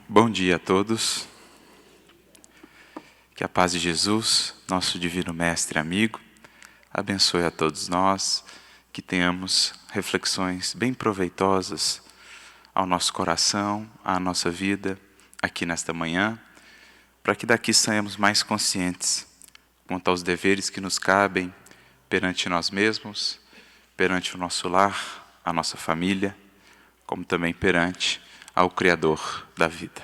Bom dia a todos. Que a paz de Jesus, nosso divino mestre e amigo, abençoe a todos nós, que tenhamos reflexões bem proveitosas ao nosso coração, à nossa vida, aqui nesta manhã, para que daqui saiamos mais conscientes quanto aos deveres que nos cabem perante nós mesmos, perante o nosso lar, a nossa família, como também perante ao Criador da vida.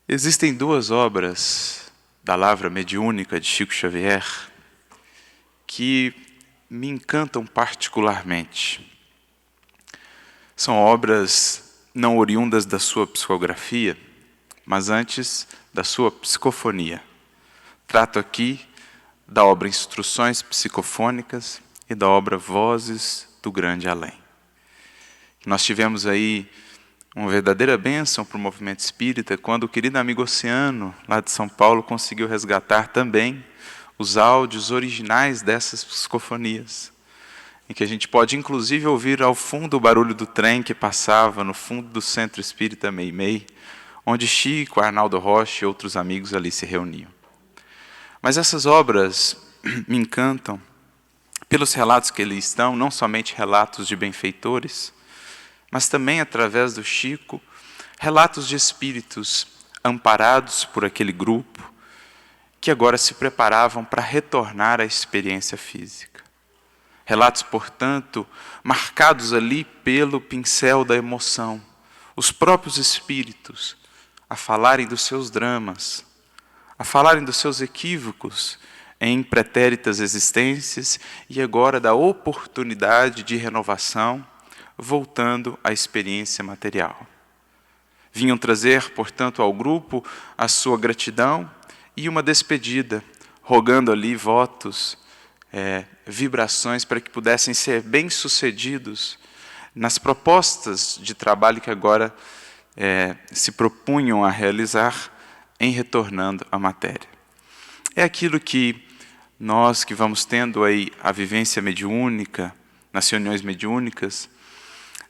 Existem duas obras da Lavra Mediúnica de Chico Xavier que me encantam particularmente. São obras não oriundas da sua psicografia, mas antes da sua psicofonia. Trato aqui da obra Instruções Psicofônicas e da obra Vozes do Grande Além. Nós tivemos aí uma verdadeira bênção para o movimento espírita, quando o querido amigo Oceano, lá de São Paulo, conseguiu resgatar também os áudios originais dessas psicofonias, em que a gente pode, inclusive, ouvir ao fundo o barulho do trem que passava no fundo do Centro Espírita Meimei, onde Chico, Arnaldo Rocha e outros amigos ali se reuniam. Mas essas obras me encantam pelos relatos que ali estão, não somente relatos de benfeitores, mas também, através do Chico, relatos de espíritos amparados por aquele grupo, que agora se preparavam para retornar à experiência física. Relatos, portanto, marcados ali pelo pincel da emoção, os próprios espíritos a falarem dos seus dramas, a falarem dos seus equívocos em pretéritas existências e agora da oportunidade de renovação, voltando à experiência material. Vinham trazer, portanto, ao grupo a sua gratidão e uma despedida, rogando ali votos, vibrações para que pudessem ser bem-sucedidos nas propostas de trabalho que agora se propunham a realizar em retornando à matéria. É aquilo que nós que vamos tendo aí a vivência mediúnica, nas reuniões mediúnicas,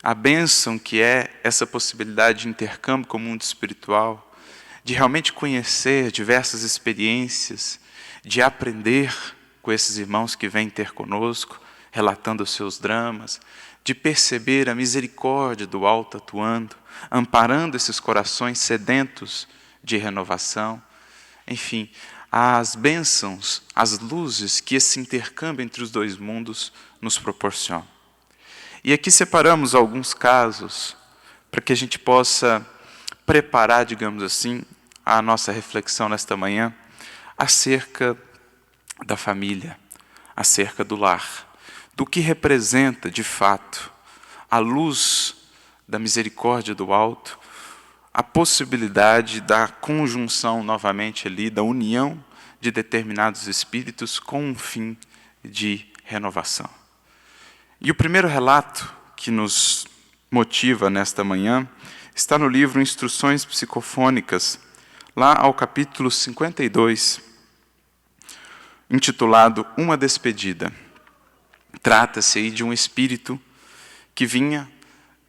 a bênção que é essa possibilidade de intercâmbio com o mundo espiritual, de realmente conhecer diversas experiências, de aprender com esses irmãos que vêm ter conosco, relatando os seus dramas, de perceber a misericórdia do alto atuando, amparando esses corações sedentos de renovação. Enfim, as bênçãos, as luzes que esse intercâmbio entre os dois mundos nos proporciona. E aqui separamos alguns casos para que a gente possa preparar, digamos assim, a nossa reflexão nesta manhã acerca da família, acerca do lar, do que representa, de fato, a luz da misericórdia do alto, a possibilidade da conjunção novamente ali, da união de determinados espíritos com um fim de renovação. E o primeiro relato que nos motiva nesta manhã está no livro Instruções Psicofônicas, lá ao capítulo 52, intitulado Uma Despedida. Trata-se aí de um espírito que vinha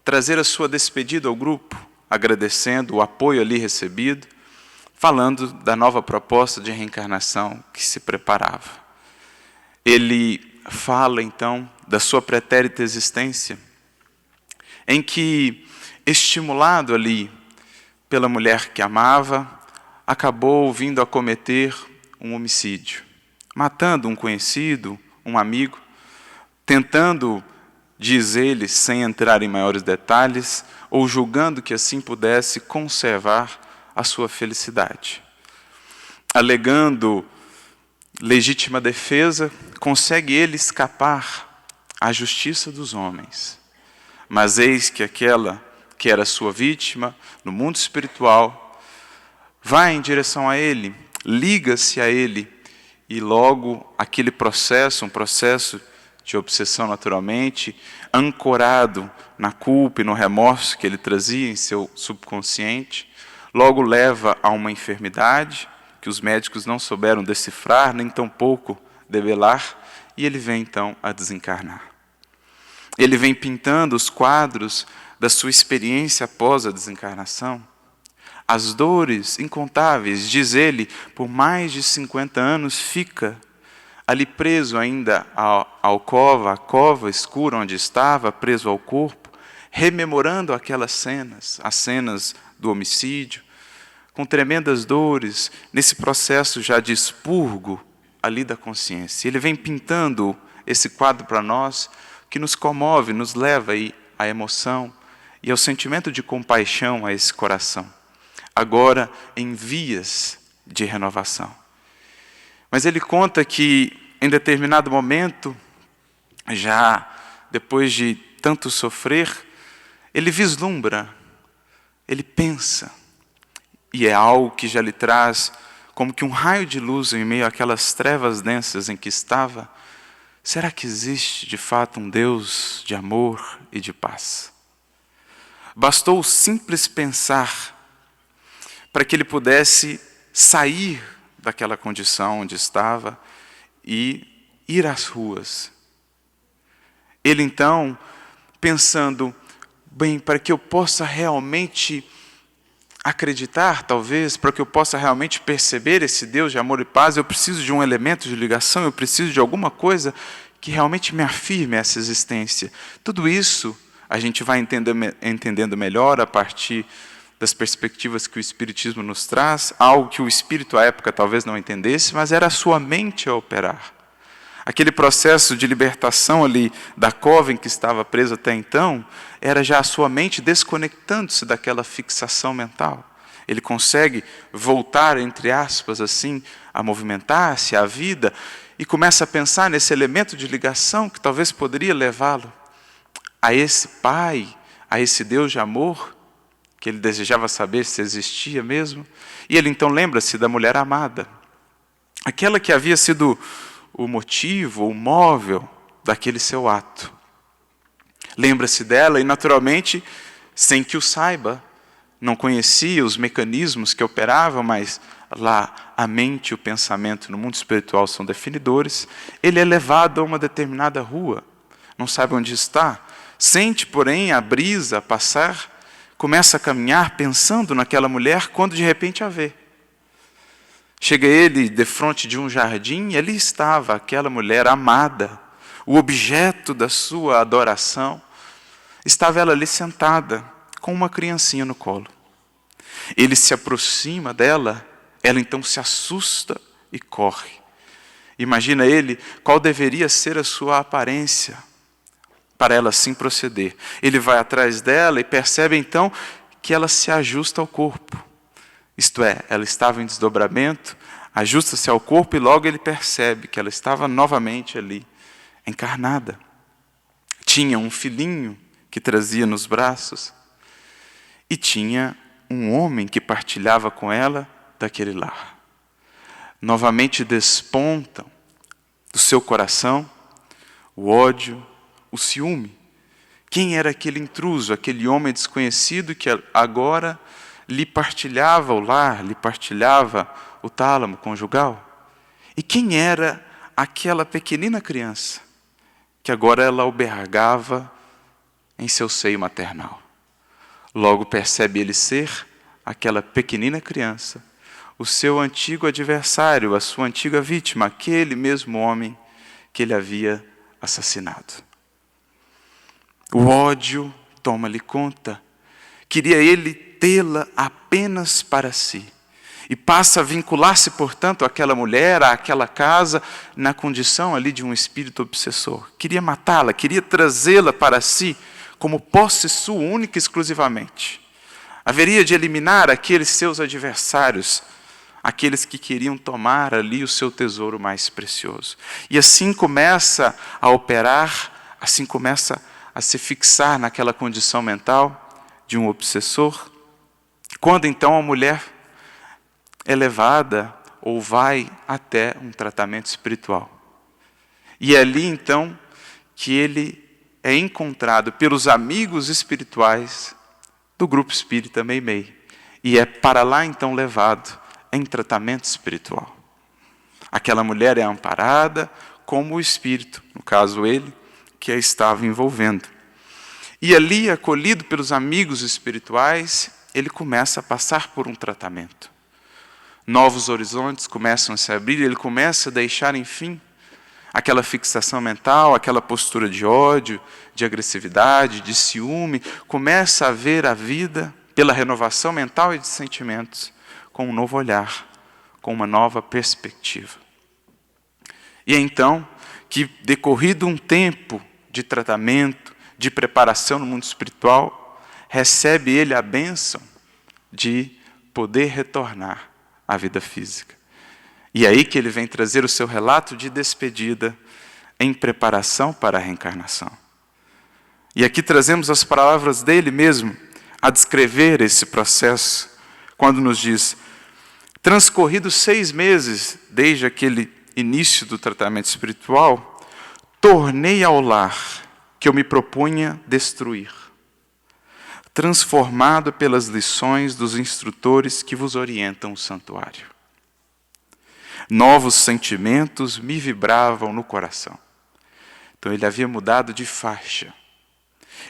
trazer a sua despedida ao grupo, agradecendo o apoio ali recebido, falando da nova proposta de reencarnação que se preparava. Ele fala, então, da sua pretérita existência, em que, estimulado ali pela mulher que amava, acabou vindo a cometer um homicídio, matando um conhecido, um amigo, tentando, diz ele, sem entrar em maiores detalhes, ou julgando que assim pudesse conservar a sua felicidade. Alegando legítima defesa, consegue ele escapar à justiça dos homens. Mas eis que aquela que era sua vítima, no mundo espiritual, vai em direção a ele, liga-se a ele, e logo aquele processo, um processo de obsessão naturalmente, ancorado na culpa e no remorso que ele trazia em seu subconsciente, logo leva a uma enfermidade, que os médicos não souberam decifrar, nem tampouco debelar, e ele vem então a desencarnar. Ele vem pintando os quadros da sua experiência após a desencarnação. As dores incontáveis, diz ele, por mais de 50 anos fica ali preso ainda à alcova, a cova escura onde estava, preso ao corpo, rememorando aquelas cenas, as cenas do homicídio, com tremendas dores, nesse processo já de expurgo ali da consciência. Ele vem pintando esse quadro para nós, que nos comove, nos leva aí à emoção e ao sentimento de compaixão a esse coração, agora em vias de renovação. Mas ele conta que, em determinado momento, já depois de tanto sofrer, ele vislumbra, ele pensa, e é algo que já lhe traz como que um raio de luz em meio àquelas trevas densas em que estava. Será que existe de fato um Deus de amor e de paz? Bastou o simples pensar para que ele pudesse sair daquela condição onde estava e ir às ruas. Ele então, pensando, bem, para que eu possa realmente acreditar, talvez, para que eu possa realmente perceber esse Deus de amor e paz, eu preciso de um elemento de ligação, eu preciso de alguma coisa que realmente me afirme essa existência. Tudo isso a gente vai entendendo melhor a partir das perspectivas que o Espiritismo nos traz, algo que o Espírito à época talvez não entendesse, mas era a sua mente a operar. Aquele processo de libertação ali da cova em que estava preso até então, era já a sua mente desconectando-se daquela fixação mental. Ele consegue voltar, entre aspas, assim, a movimentar-se, à vida, e começa a pensar nesse elemento de ligação que talvez poderia levá-lo a esse Pai, a esse Deus de amor, que ele desejava saber se existia mesmo. E ele então lembra-se da mulher amada, aquela que havia sido o motivo, o móvel daquele seu ato. Lembra-se dela e, naturalmente, sem que o saiba, não conhecia os mecanismos que operavam, mas lá a mente e o pensamento no mundo espiritual são definidores. Ele é levado a uma determinada rua, não sabe onde está, sente, porém, a brisa passar, começa a caminhar pensando naquela mulher, quando de repente a vê. Chega ele defronte de um jardim e ali estava aquela mulher amada, o objeto da sua adoração. Estava ela ali sentada, com uma criancinha no colo. Ele se aproxima dela, ela então se assusta e corre. Imagina ele qual deveria ser a sua aparência para ela assim proceder. Ele vai atrás dela e percebe então que ela se ajusta ao corpo. Isto é, ela estava em desdobramento, ajusta-se ao corpo e logo ele percebe que ela estava novamente ali, encarnada. Tinha um filhinho que trazia nos braços e tinha um homem que partilhava com ela daquele lar. Novamente despontam do seu coração o ódio, o ciúme. Quem era aquele intruso, aquele homem desconhecido que agora lhe partilhava o lar, lhe partilhava o tálamo conjugal? E quem era aquela pequenina criança que agora ela albergava em seu seio maternal? Logo percebe ele ser aquela pequenina criança, o seu antigo adversário, a sua antiga vítima, aquele mesmo homem que ele havia assassinado. O ódio toma-lhe conta. Queria ele tê-la apenas para si. E passa a vincular-se, portanto, àquela mulher, àquela casa, na condição ali de um espírito obsessor. Queria matá-la, queria trazê-la para si, como posse sua, única e exclusivamente. Haveria de eliminar aqueles seus adversários, aqueles que queriam tomar ali o seu tesouro mais precioso. E assim começa a operar, assim começa a se fixar naquela condição mental de um obsessor. Quando então a mulher é levada ou vai até um tratamento espiritual. E é ali então que ele é encontrado pelos amigos espirituais do grupo espírita Meimei. E é para lá então levado em tratamento espiritual. Aquela mulher é amparada como o espírito, no caso ele, que a estava envolvendo. E ali, acolhido pelos amigos espirituais, ele começa a passar por um tratamento. Novos horizontes começam a se abrir, ele começa a deixar, enfim, aquela fixação mental, aquela postura de ódio, de agressividade, de ciúme, começa a ver a vida pela renovação mental e de sentimentos, com um novo olhar, com uma nova perspectiva. E é então que, decorrido um tempo de tratamento, de preparação no mundo espiritual, recebe ele a bênção de poder retornar à vida física. E é aí que ele vem trazer o seu relato de despedida em preparação para a reencarnação. E aqui trazemos as palavras dele mesmo a descrever esse processo, quando nos diz: transcorridos 6 meses desde aquele início do tratamento espiritual, tornei ao lar que eu me propunha destruir, transformado pelas lições dos instrutores que vos orientam o santuário. Novos sentimentos me vibravam no coração. Então ele havia mudado de faixa.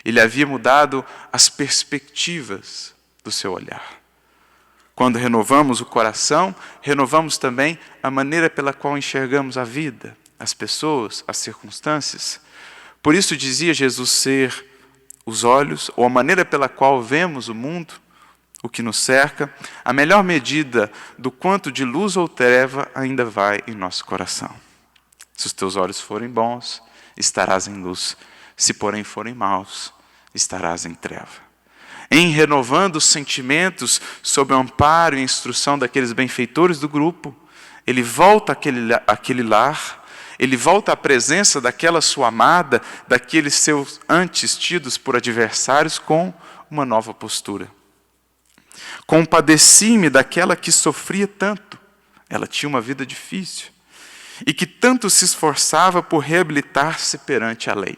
Ele havia mudado as perspectivas do seu olhar. Quando renovamos o coração, renovamos também a maneira pela qual enxergamos a vida, as pessoas, as circunstâncias. Por isso dizia Jesus ser os olhos, ou a maneira pela qual vemos o mundo, o que nos cerca, a melhor medida do quanto de luz ou treva ainda vai em nosso coração. Se os teus olhos forem bons, estarás em luz. Se, porém, forem maus, estarás em treva. Em renovando os sentimentos sob o amparo e instrução daqueles benfeitores do grupo, ele volta àquele lar, ele volta à presença daquela sua amada, daqueles seus antes tidos por adversários, com uma nova postura. Compadeci-me daquela que sofria tanto, ela tinha uma vida difícil, e que tanto se esforçava por reabilitar-se perante a lei.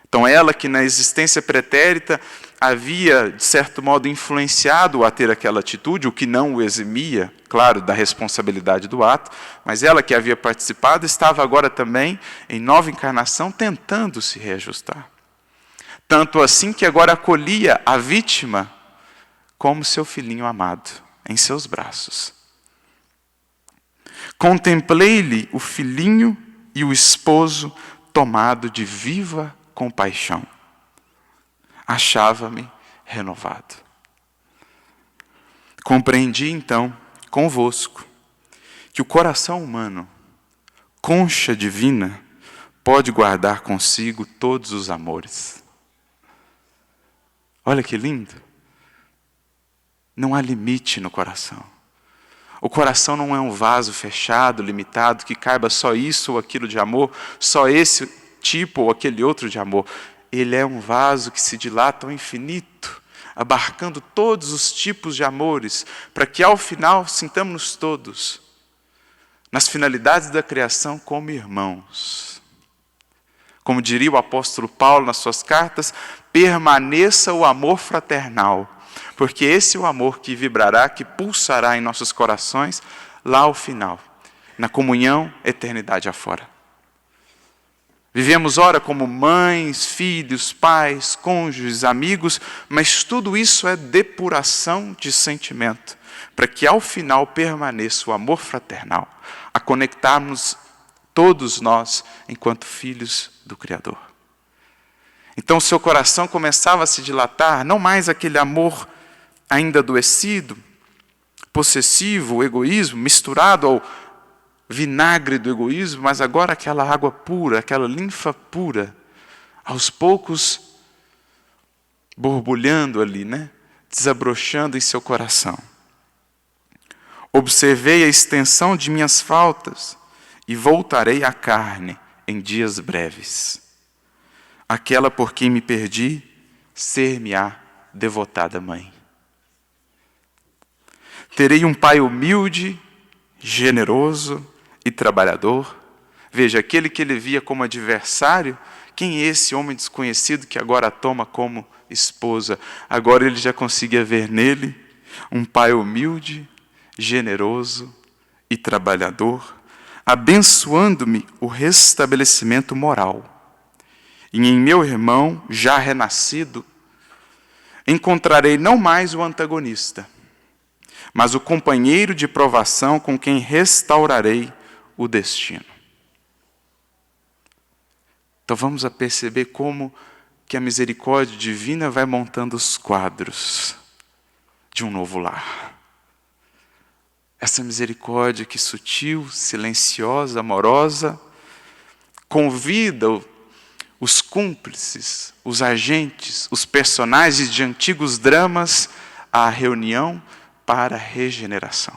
Então ela que na existência pretérita havia, de certo modo, influenciado a ter aquela atitude, o que não o eximia, claro, da responsabilidade do ato, mas ela que havia participado estava agora também, em nova encarnação, tentando se reajustar. Tanto assim que agora acolhia a vítima como seu filhinho amado, em seus braços. Contemplei-lhe o filhinho e o esposo tomado de viva compaixão. Achava-me renovado. Compreendi, então, convosco, que o coração humano, concha divina, pode guardar consigo todos os amores. Olha que lindo. Não há limite no coração. O coração não é um vaso fechado, limitado, que caiba só isso ou aquilo de amor, só esse tipo ou aquele outro de amor. Ele é um vaso que se dilata ao infinito, abarcando todos os tipos de amores, para que ao final sintamos-nos todos, nas finalidades da criação, como irmãos. Como diria o apóstolo Paulo nas suas cartas, permaneça o amor fraternal, porque esse é o amor que vibrará, que pulsará em nossos corações, lá ao final, na comunhão, eternidade afora. Vivemos, ora, como mães, filhos, pais, cônjuges, amigos, mas tudo isso é depuração de sentimento, para que ao final permaneça o amor fraternal, a conectarmos todos nós enquanto filhos do Criador. Então seu coração começava a se dilatar, não mais aquele amor ainda adoecido, possessivo, o egoísmo, misturado ao vinagre do egoísmo, mas agora aquela água pura, aquela linfa pura, aos poucos borbulhando ali, desabrochando em seu coração. Observei a extensão de minhas faltas e voltarei à carne em dias breves. Aquela por quem me perdi, ser-me-á devotada mãe. Terei um pai humilde, generoso e trabalhador. Veja, aquele que ele via como adversário, quem é esse homem desconhecido que agora a toma como esposa? Agora ele já conseguia ver nele um pai humilde, generoso e trabalhador, abençoando-me o restabelecimento moral e em meu irmão, já renascido, encontrarei não mais o antagonista, mas o companheiro de provação com quem restaurarei o destino. Então vamos a perceber como que a misericórdia divina vai montando os quadros de um novo lar. Essa misericórdia que sutil, silenciosa, amorosa, convida os cúmplices, os agentes, os personagens de antigos dramas à reunião para a regeneração.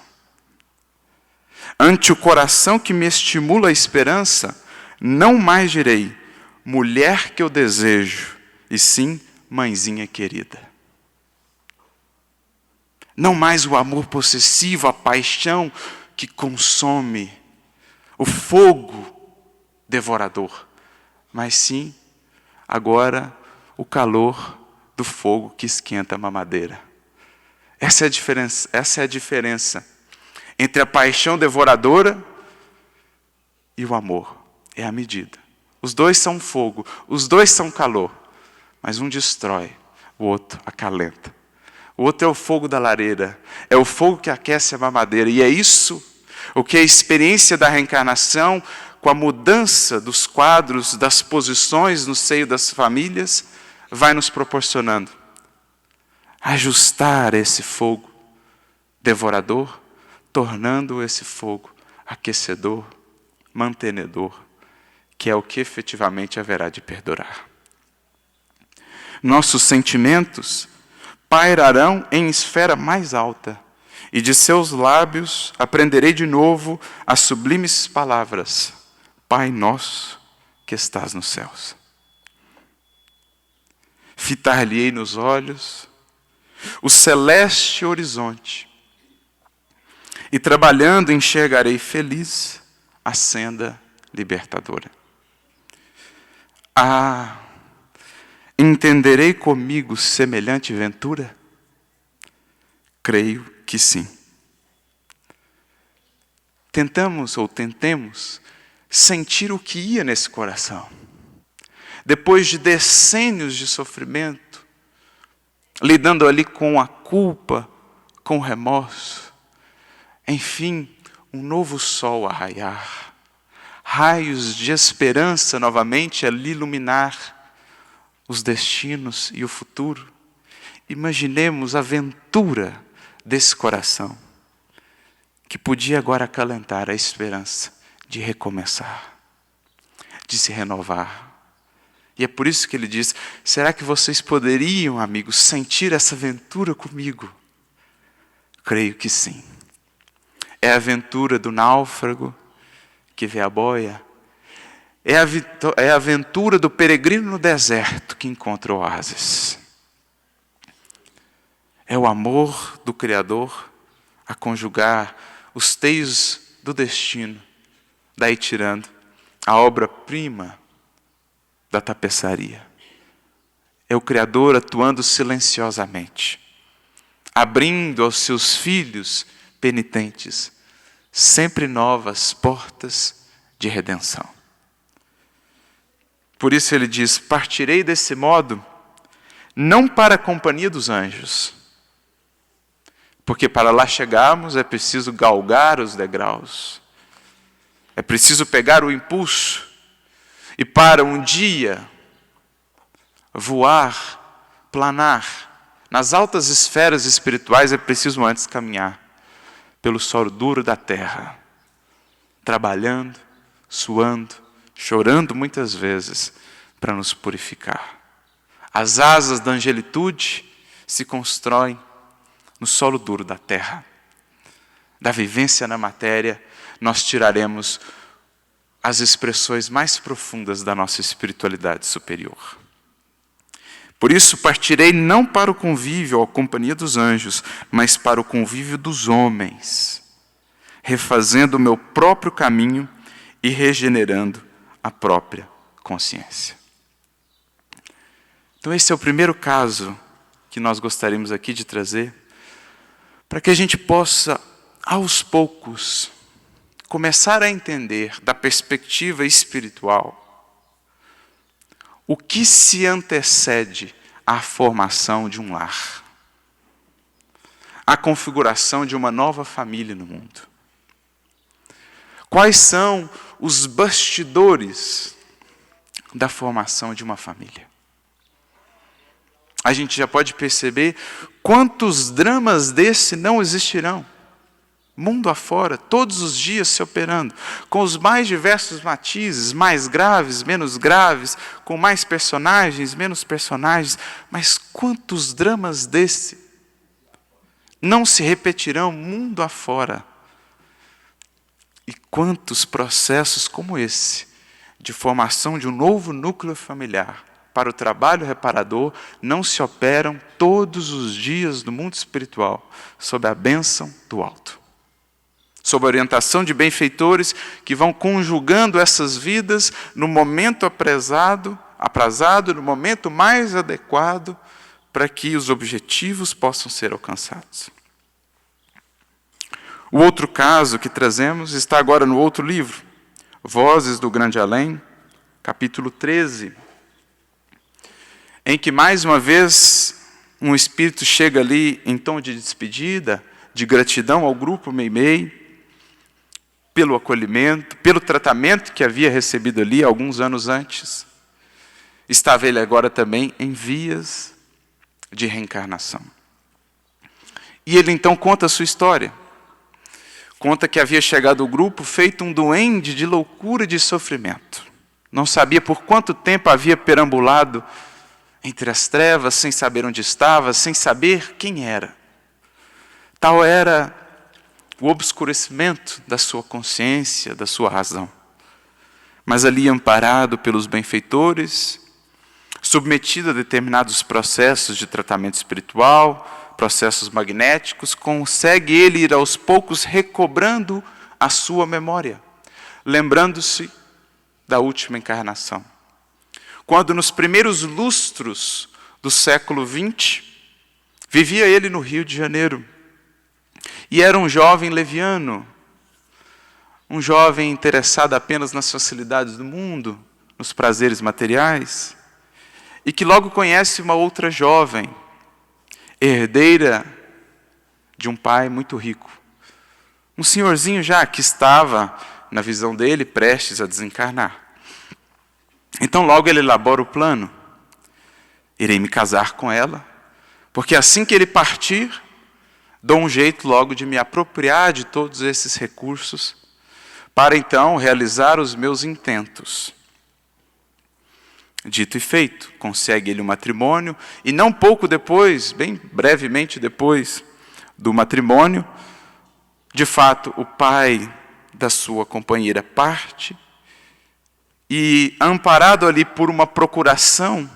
Ante o coração que me estimula a esperança, não mais direi, mulher que eu desejo, e sim, mãezinha querida. Não mais o amor possessivo, a paixão que consome, o fogo devorador, mas sim, agora, o calor do fogo que esquenta a mamadeira. Essa é a diferença entre a paixão devoradora e o amor. É a medida. Os dois são fogo, os dois são calor, mas um destrói, o outro acalenta. O outro é o fogo da lareira, é o fogo que aquece a mamadeira, e é isso o que a experiência da reencarnação, com a mudança dos quadros, das posições no seio das famílias, vai nos proporcionando. Ajustar esse fogo devorador, tornando esse fogo aquecedor, mantenedor, que é o que efetivamente haverá de perdurar. Nossos sentimentos pairarão em esfera mais alta, e de seus lábios aprenderei de novo as sublimes palavras: Pai nosso que estás nos céus. Fitar-lhe-ei nos olhos o celeste horizonte, e trabalhando enxergarei feliz a senda libertadora. Entenderei comigo semelhante ventura? Creio que sim. Tentemos sentir o que ia nesse coração. Depois de decênios de sofrimento, lidando ali com a culpa, com o remorso, enfim, um novo sol a raiar, raios de esperança novamente a lhe iluminar os destinos e o futuro. Imaginemos a aventura desse coração, que podia agora acalentar a esperança de recomeçar, de se renovar. E é por isso que ele diz: será que vocês poderiam, amigos, sentir essa aventura comigo? Creio que sim. É a aventura do náufrago que vê a boia. É a aventura do peregrino no deserto que encontra oásis. É o amor do Criador a conjugar os teios do destino, daí tirando a obra-prima da tapeçaria. É o Criador atuando silenciosamente, abrindo aos seus filhos penitentes sempre novas portas de redenção. Por isso ele diz: partirei desse modo, não para a companhia dos anjos, porque para lá chegarmos é preciso galgar os degraus, é preciso pegar o impulso, e para um dia voar, planar nas altas esferas espirituais é preciso antes caminhar pelo solo duro da terra, trabalhando, suando, chorando muitas vezes para nos purificar. As asas da angelitude se constroem no solo duro da terra. Da vivência na matéria, nós tiraremos as expressões mais profundas da nossa espiritualidade superior. Por isso partirei não para o convívio ou a companhia dos anjos, mas para o convívio dos homens, refazendo o meu próprio caminho e regenerando a própria consciência. Então esse é o primeiro caso que nós gostaríamos aqui de trazer, para que a gente possa, aos poucos, começar a entender da perspectiva espiritual o que se antecede à formação de um lar, à configuração de uma nova família no mundo? Quais são os bastidores da formação de uma família? A gente já pode perceber quantos dramas desse não existirão. Mundo afora, todos os dias se operando, com os mais diversos matizes, mais graves, menos graves, com mais personagens, menos personagens. Mas quantos dramas desse não se repetirão mundo afora? E quantos processos como esse, de formação de um novo núcleo familiar, para o trabalho reparador, não se operam todos os dias no mundo espiritual, sob a bênção do alto. Sob a orientação de benfeitores que vão conjugando essas vidas no momento aprazado, no momento mais adequado, para que os objetivos possam ser alcançados. O outro caso que trazemos está agora no outro livro, Vozes do Grande Além, capítulo 13, em que mais uma vez um espírito chega ali em tom de despedida, de gratidão ao grupo Meimei, pelo acolhimento, pelo tratamento que havia recebido ali alguns anos antes. Estava ele agora também em vias de reencarnação. E ele então conta a sua história. Conta que havia chegado ao grupo feito um duende de loucura e de sofrimento. Não sabia por quanto tempo havia perambulado entre as trevas, sem saber onde estava, sem saber quem era. Tal era o obscurecimento da sua consciência, da sua razão. Mas ali, amparado pelos benfeitores, submetido a determinados processos de tratamento espiritual, processos magnéticos, consegue ele ir aos poucos recobrando a sua memória, lembrando-se da última encarnação. Quando nos primeiros lustros do século XX, vivia ele no Rio de Janeiro, e era um jovem leviano, um jovem interessado apenas nas facilidades do mundo, nos prazeres materiais, e que logo conhece uma outra jovem, herdeira de um pai muito rico. Um senhorzinho já que estava, na visão dele, prestes a desencarnar. Então logo ele elabora o plano. Irei me casar com ela, porque assim que ele partir, dou um jeito logo de me apropriar de todos esses recursos, para então realizar os meus intentos. Dito e feito, consegue ele o matrimônio, e não pouco depois, bem brevemente depois do matrimônio, de fato, o pai da sua companheira parte, e amparado ali por uma procuração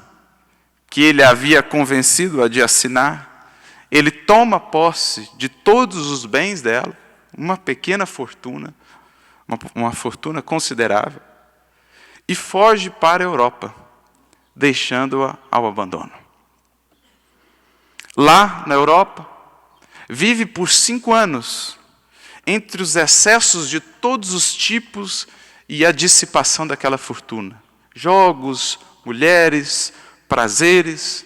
que ele havia convencido-a de assinar, ele toma posse de todos os bens dela, uma pequena fortuna, uma fortuna considerável, e foge para a Europa, deixando-a ao abandono. Lá na Europa, vive por 5 anos, entre os excessos de todos os tipos e a dissipação daquela fortuna. Jogos, mulheres, prazeres.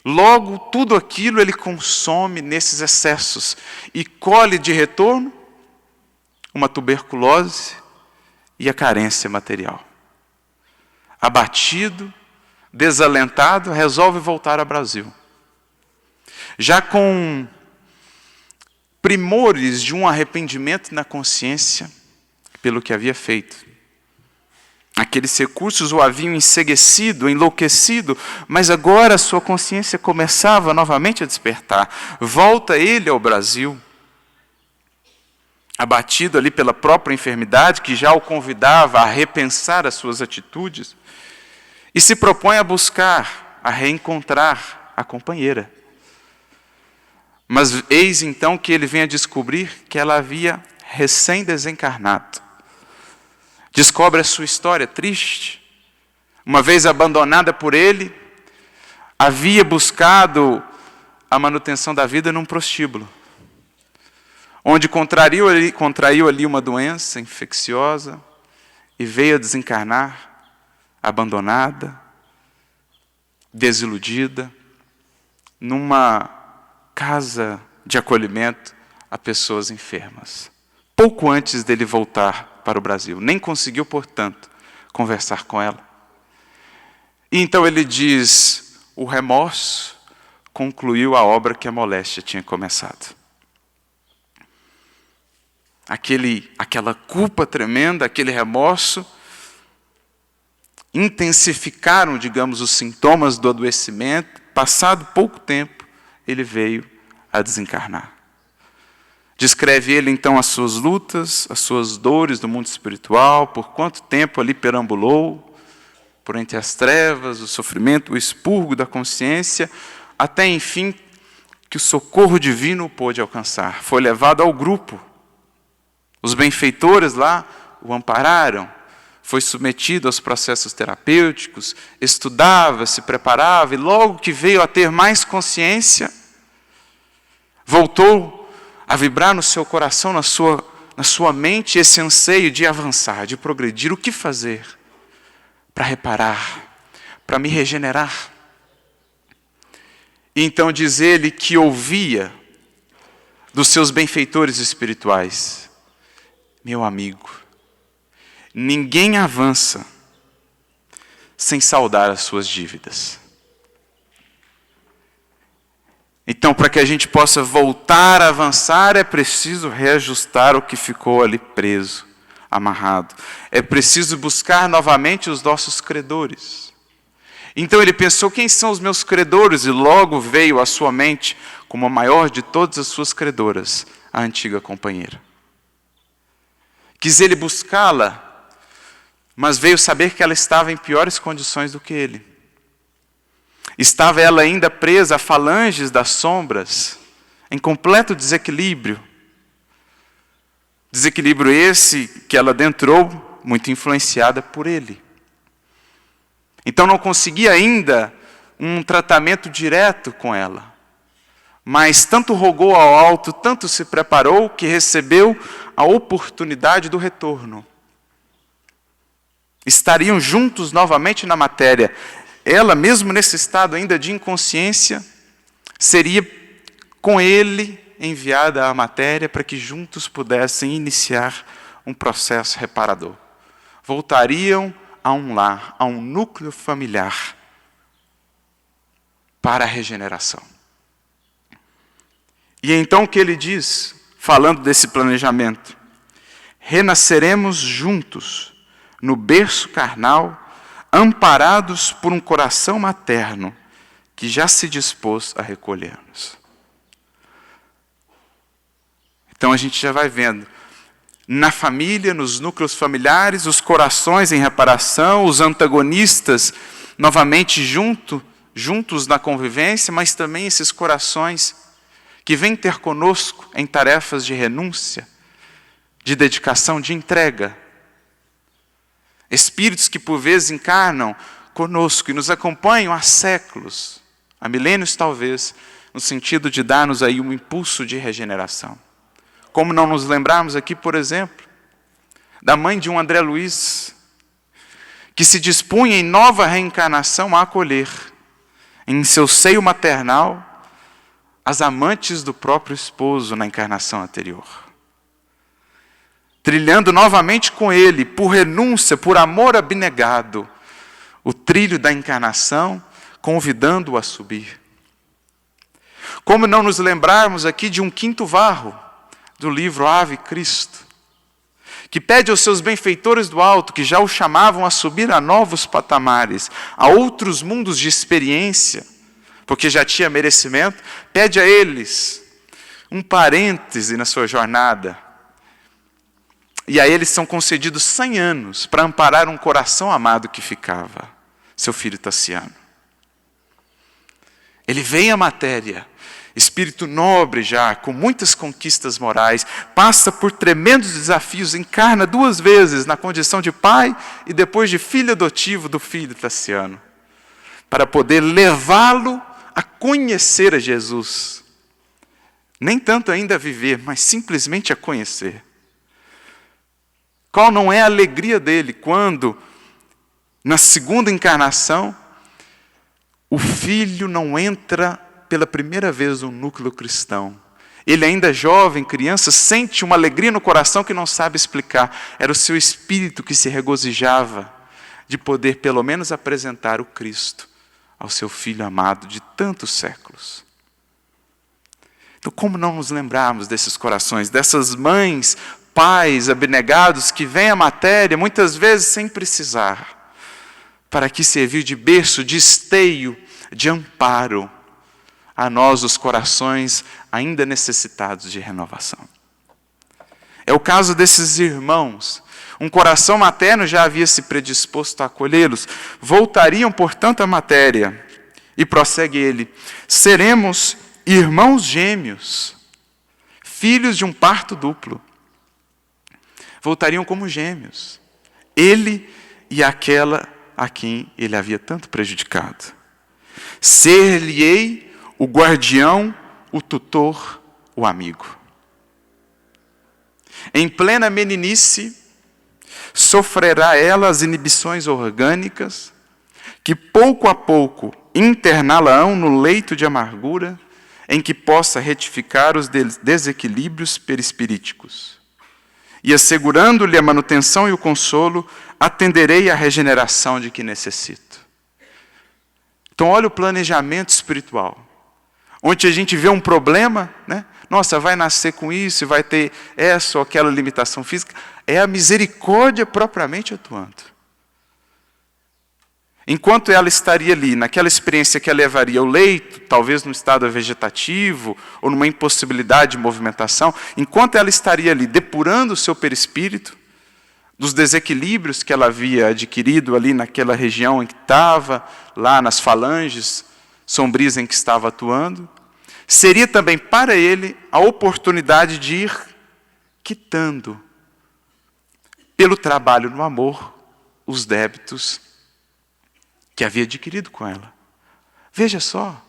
Logo, tudo aquilo ele consome nesses excessos e colhe de retorno uma tuberculose e a carência material. Abatido, desalentado, resolve voltar ao Brasil. Já com primores de um arrependimento na consciência pelo que havia feito. Aqueles recursos o haviam enceguecido, enlouquecido, mas agora a sua consciência começava novamente a despertar. Volta ele ao Brasil, abatido ali pela própria enfermidade, que já o convidava a repensar as suas atitudes, e se propõe a buscar, a reencontrar a companheira. Mas eis então que ele vem a descobrir que ela havia recém-desencarnado. Descobre a sua história triste. Uma vez abandonada por ele, havia buscado a manutenção da vida num prostíbulo, onde contraiu ali uma doença infecciosa e veio a desencarnar abandonada, desiludida, numa casa de acolhimento a pessoas enfermas. Pouco antes dele voltar para o Brasil. Nem conseguiu, portanto, conversar com ela. E então ele diz, o remorso concluiu a obra que a moléstia tinha começado. Aquela culpa tremenda, aquele remorso, intensificaram, digamos, os sintomas do adoecimento. Passado pouco tempo, ele veio a desencarnar. Descreve ele, então, as suas lutas, as suas dores do mundo espiritual, por quanto tempo ali perambulou, por entre as trevas, o sofrimento, o expurgo da consciência, até, enfim, que o socorro divino o pôde alcançar. Foi levado ao grupo. Os benfeitores lá o ampararam. Foi submetido aos processos terapêuticos, estudava, se preparava, e logo que veio a ter mais consciência, voltou a vibrar no seu coração, na sua mente, esse anseio de avançar, de progredir. O que fazer para reparar, para me regenerar? E então diz ele que ouvia dos seus benfeitores espirituais: meu amigo, ninguém avança sem saldar as suas dívidas. Então, para que a gente possa voltar a avançar, é preciso reajustar o que ficou ali preso, amarrado. É preciso buscar novamente os nossos credores. Então ele pensou, quem são os meus credores? E logo veio à sua mente, como a maior de todas as suas credoras, a antiga companheira. Quis ele buscá-la, mas veio saber que ela estava em piores condições do que ele. Estava ela ainda presa a falanges das sombras, em completo desequilíbrio. Desequilíbrio esse que ela adentrou, muito influenciada por ele. Então não conseguia ainda um tratamento direto com ela. Mas tanto rogou ao alto, tanto se preparou, que recebeu a oportunidade do retorno. Estariam juntos novamente na matéria. Ela, mesmo nesse estado ainda de inconsciência, seria com ele enviada à matéria para que juntos pudessem iniciar um processo reparador. Voltariam a um lar, a um núcleo familiar, para a regeneração. E então o que ele diz, falando desse planejamento: renasceremos juntos, no berço carnal, amparados por um coração materno que já se dispôs a recolher-nos. Então a gente já vai vendo, na família, nos núcleos familiares, os corações em reparação, os antagonistas novamente juntos na convivência, mas também esses corações que vêm ter conosco em tarefas de renúncia, de dedicação, de entrega. Espíritos que por vezes encarnam conosco e nos acompanham há séculos, há milênios talvez, no sentido de dar-nos aí um impulso de regeneração. Como não nos lembrarmos aqui, por exemplo, da mãe de um André Luiz, que se dispunha em nova reencarnação a acolher, em seu seio maternal, as amantes do próprio esposo na encarnação anterior. Trilhando novamente com ele, por renúncia, por amor abnegado, o trilho da encarnação, convidando-o a subir. Como não nos lembrarmos aqui de um quinto varro, do livro Ave Cristo, que pede aos seus benfeitores do alto, que já o chamavam a subir a novos patamares, a outros mundos de experiência, porque já tinha merecimento, pede a eles um parêntese na sua jornada. E a eles são concedidos 100 anos para amparar um coração amado que ficava, seu filho Tassiano. Ele vem à matéria, espírito nobre já, com muitas conquistas morais, passa por tremendos desafios, encarna 2 vezes na condição de pai e depois de filho adotivo do filho Tassiano, para poder levá-lo a conhecer a Jesus. Nem tanto ainda a viver, mas simplesmente a conhecer. Qual não é a alegria dele quando, Na segunda encarnação, o Filho não entra pela primeira vez no núcleo cristão. Ele ainda jovem, criança, sente uma alegria no coração que não sabe explicar. Era o seu espírito que se regozijava de poder pelo menos apresentar o Cristo ao seu Filho amado de tantos séculos. Então, como não nos lembrarmos desses corações, dessas mães, pais abnegados que vêm à matéria, muitas vezes sem precisar, para que servir de berço, de esteio, de amparo a nós, os corações ainda necessitados de renovação. É o caso desses irmãos. Um coração materno já havia se predisposto a acolhê-los. Voltariam, portanto, à matéria. E prossegue ele: seremos irmãos gêmeos, filhos de um parto duplo. Voltariam como gêmeos. Ele e aquela a quem ele havia tanto prejudicado. Ser-lhe-ei o guardião, o tutor, o amigo. Em plena meninice, sofrerá ela as inibições orgânicas, que pouco a pouco interná-la-ão no leito de amargura, em que possa retificar os desequilíbrios perispiríticos. E assegurando-lhe a manutenção e o consolo, atenderei à regeneração de que necessito. Então, olha o planejamento espiritual. Onde a gente vê um problema, né? Nossa, vai nascer com isso, vai ter essa ou aquela limitação física. É a misericórdia propriamente atuando. Enquanto ela estaria ali, naquela experiência que a levaria ao leito, talvez num estado vegetativo, ou numa impossibilidade de movimentação, enquanto ela estaria ali depurando o seu perispírito, dos desequilíbrios que ela havia adquirido ali naquela região em que estava, lá nas falanges sombrias em que estava atuando, seria também para ele a oportunidade de ir quitando, pelo trabalho no amor, os débitos que havia adquirido com ela. Veja só,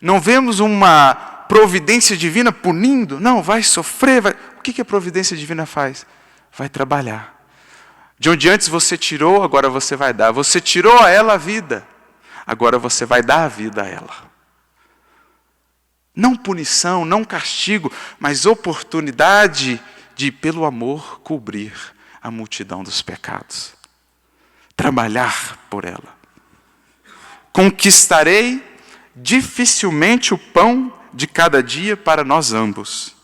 não vemos uma providência divina punindo, não, vai sofrer, vai... O que a providência divina faz? Vai trabalhar. De onde antes você tirou, agora você vai dar. Você tirou a ela a vida, agora você vai dar a vida a ela. Não punição, não castigo, mas oportunidade de, pelo amor, cobrir a multidão dos pecados. Trabalhar por ela. Conquistarei dificilmente o pão de cada dia para nós ambos.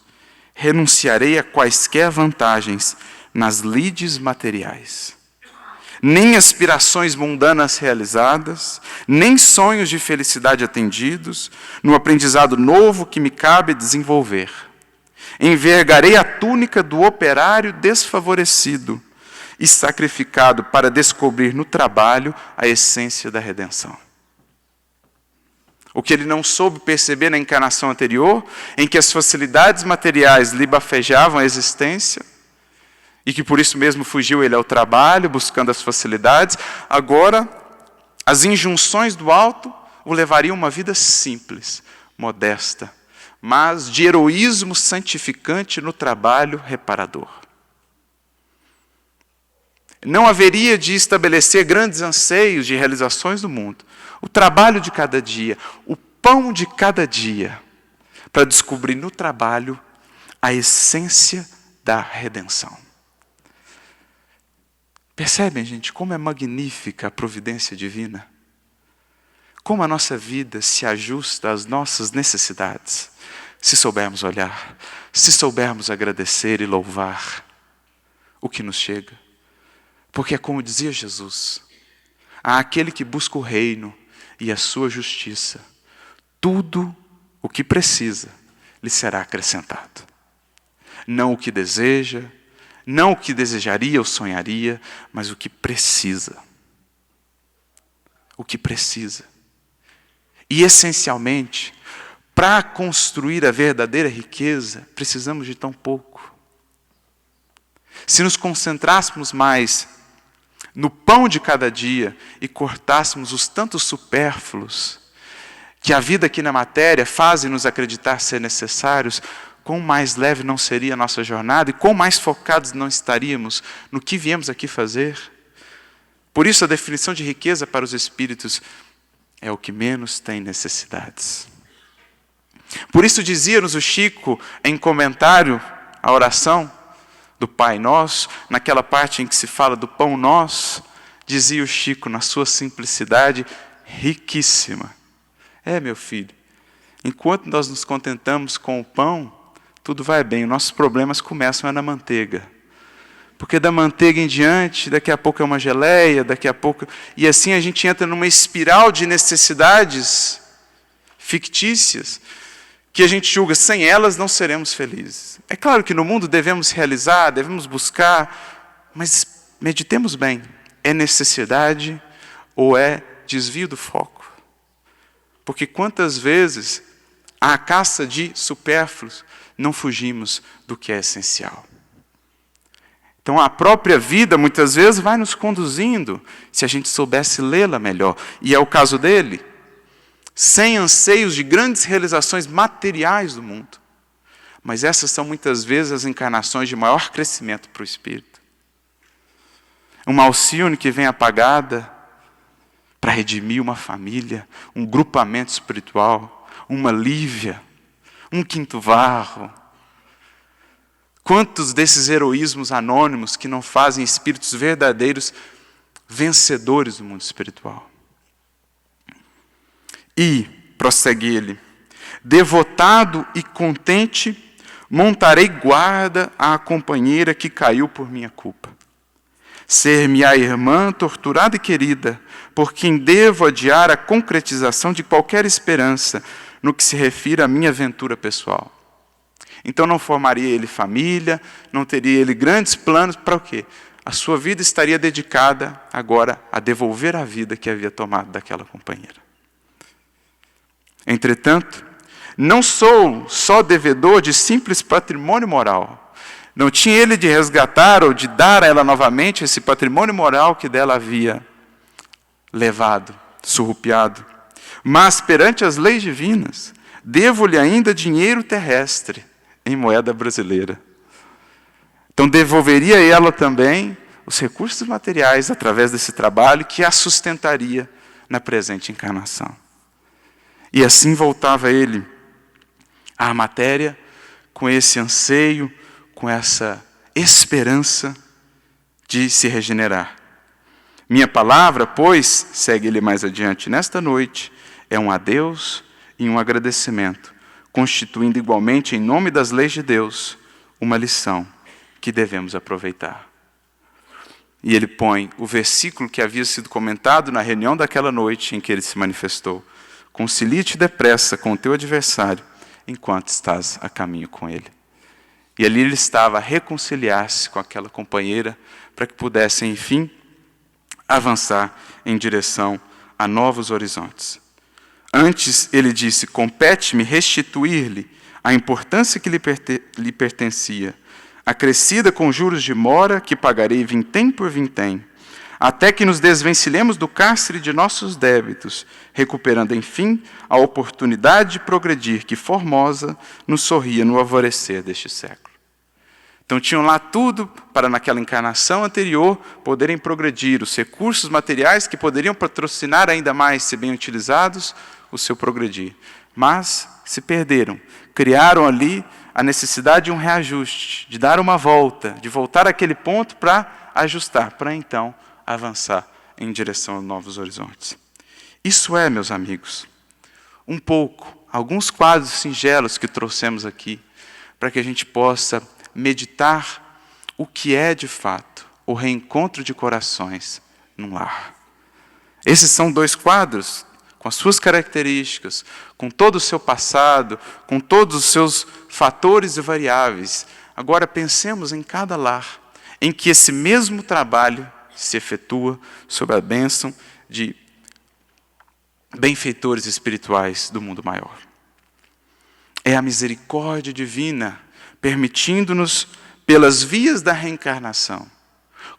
Renunciarei a quaisquer vantagens nas lides materiais. Nem aspirações mundanas realizadas, nem sonhos de felicidade atendidos, no aprendizado novo que me cabe desenvolver. Envergarei a túnica do operário desfavorecido e sacrificado para descobrir no trabalho a essência da redenção. O que ele não soube perceber na encarnação anterior, em que as facilidades materiais lhe bafejavam a existência, e que por isso mesmo fugiu ele ao trabalho, buscando as facilidades, agora as injunções do alto o levariam a uma vida simples, modesta, mas de heroísmo santificante no trabalho reparador. Não haveria de estabelecer grandes anseios de realizações do mundo. O trabalho de cada dia, o pão de cada dia, para descobrir no trabalho a essência da redenção. Percebem, gente, como é magnífica a providência divina? Como a nossa vida se ajusta às nossas necessidades, se soubermos olhar, se soubermos agradecer e louvar o que nos chega. Porque é como dizia Jesus, àquele que busca o reino e a sua justiça, tudo o que precisa lhe será acrescentado. Não o que deseja, não o que desejaria ou sonharia, mas o que precisa. O que precisa. E, essencialmente, para construir a verdadeira riqueza, precisamos de tão pouco. Se nos concentrássemos mais no pão de cada dia e cortássemos os tantos supérfluos que a vida aqui na matéria fazem nos acreditar ser necessários, quão mais leve não seria a nossa jornada e quão mais focados não estaríamos no que viemos aqui fazer. Por isso a definição de riqueza para os espíritos é o que menos tem necessidades. Por isso dizia-nos o Chico, em comentário à oração do Pai Nosso, naquela parte em que se fala do pão nosso, dizia o Chico, na sua simplicidade riquíssima: meu filho, enquanto nós nos contentamos com o pão, tudo vai bem, nossos problemas começam na manteiga. Porque da manteiga em diante, daqui a pouco é uma geleia, daqui a pouco... E assim a gente entra numa espiral de necessidades fictícias, que a gente julga, sem elas não seremos felizes. É claro que no mundo devemos realizar, devemos buscar, mas meditemos bem, é necessidade ou é desvio do foco? Porque quantas vezes, à caça de supérfluos, não fugimos do que é essencial. Então a própria vida, muitas vezes, vai nos conduzindo, se a gente soubesse lê-la melhor. E é o caso dele, sem anseios de grandes realizações materiais do mundo. Mas essas são muitas vezes as encarnações de maior crescimento para o espírito. Uma Alcione que vem apagada para redimir uma família, um grupamento espiritual, uma Lívia, um Quinto Varro. Quantos desses heroísmos anônimos que não fazem espíritos verdadeiros vencedores do mundo espiritual? E, prossegue ele, devotado e contente, montarei guarda à companheira que caiu por minha culpa. Ser-me-á irmã torturada e querida, por quem devo adiar a concretização de qualquer esperança no que se refere à minha aventura pessoal. Então não formaria ele família, não teria ele grandes planos, para o quê? A sua vida estaria dedicada agora a devolver a vida que havia tomado daquela companheira. Entretanto, não sou só devedor de simples patrimônio moral. Não tinha ele de resgatar ou de dar a ela novamente esse patrimônio moral que dela havia levado, surrupiado. Mas perante as leis divinas, devo-lhe ainda dinheiro terrestre, em moeda brasileira. Então devolveria ela também os recursos materiais através desse trabalho que a sustentaria na presente encarnação. E assim voltava ele à matéria com esse anseio, com essa esperança de se regenerar. Minha palavra, pois, segue ele mais adiante, nesta noite, é um adeus e um agradecimento, constituindo igualmente, em nome das leis de Deus, uma lição que devemos aproveitar. E ele põe o versículo que havia sido comentado na reunião daquela noite em que ele se manifestou: concilia-te depressa com o teu adversário, enquanto estás a caminho com ele. E ali ele estava a reconciliar-se com aquela companheira, para que pudessem, enfim, avançar em direção a novos horizontes. Antes, ele disse: compete-me restituir-lhe a importância que lhe pertencia, acrescida com juros de mora, que pagarei vintém por vintém, até que nos desvencilhemos do cárcere de nossos débitos, recuperando, enfim, a oportunidade de progredir que Formosa nos sorria no alvorecer deste século. Então tinham lá tudo para, naquela encarnação anterior, poderem progredir, os recursos materiais que poderiam patrocinar ainda mais, se bem utilizados, o seu progredir. Mas se perderam, criaram ali a necessidade de um reajuste, de dar uma volta, de voltar àquele ponto para ajustar, para então avançar em direção a novos horizontes. Isso é, meus amigos, um pouco, alguns quadros singelos que trouxemos aqui, para que a gente possa meditar o que é, de fato, o reencontro de corações num lar. Esses são 2 quadros, com as suas características, com todo o seu passado, com todos os seus fatores e variáveis. Agora pensemos em cada lar, em que esse mesmo trabalho se efetua sob a bênção de benfeitores espirituais do mundo maior. É a misericórdia divina, permitindo-nos, pelas vias da reencarnação,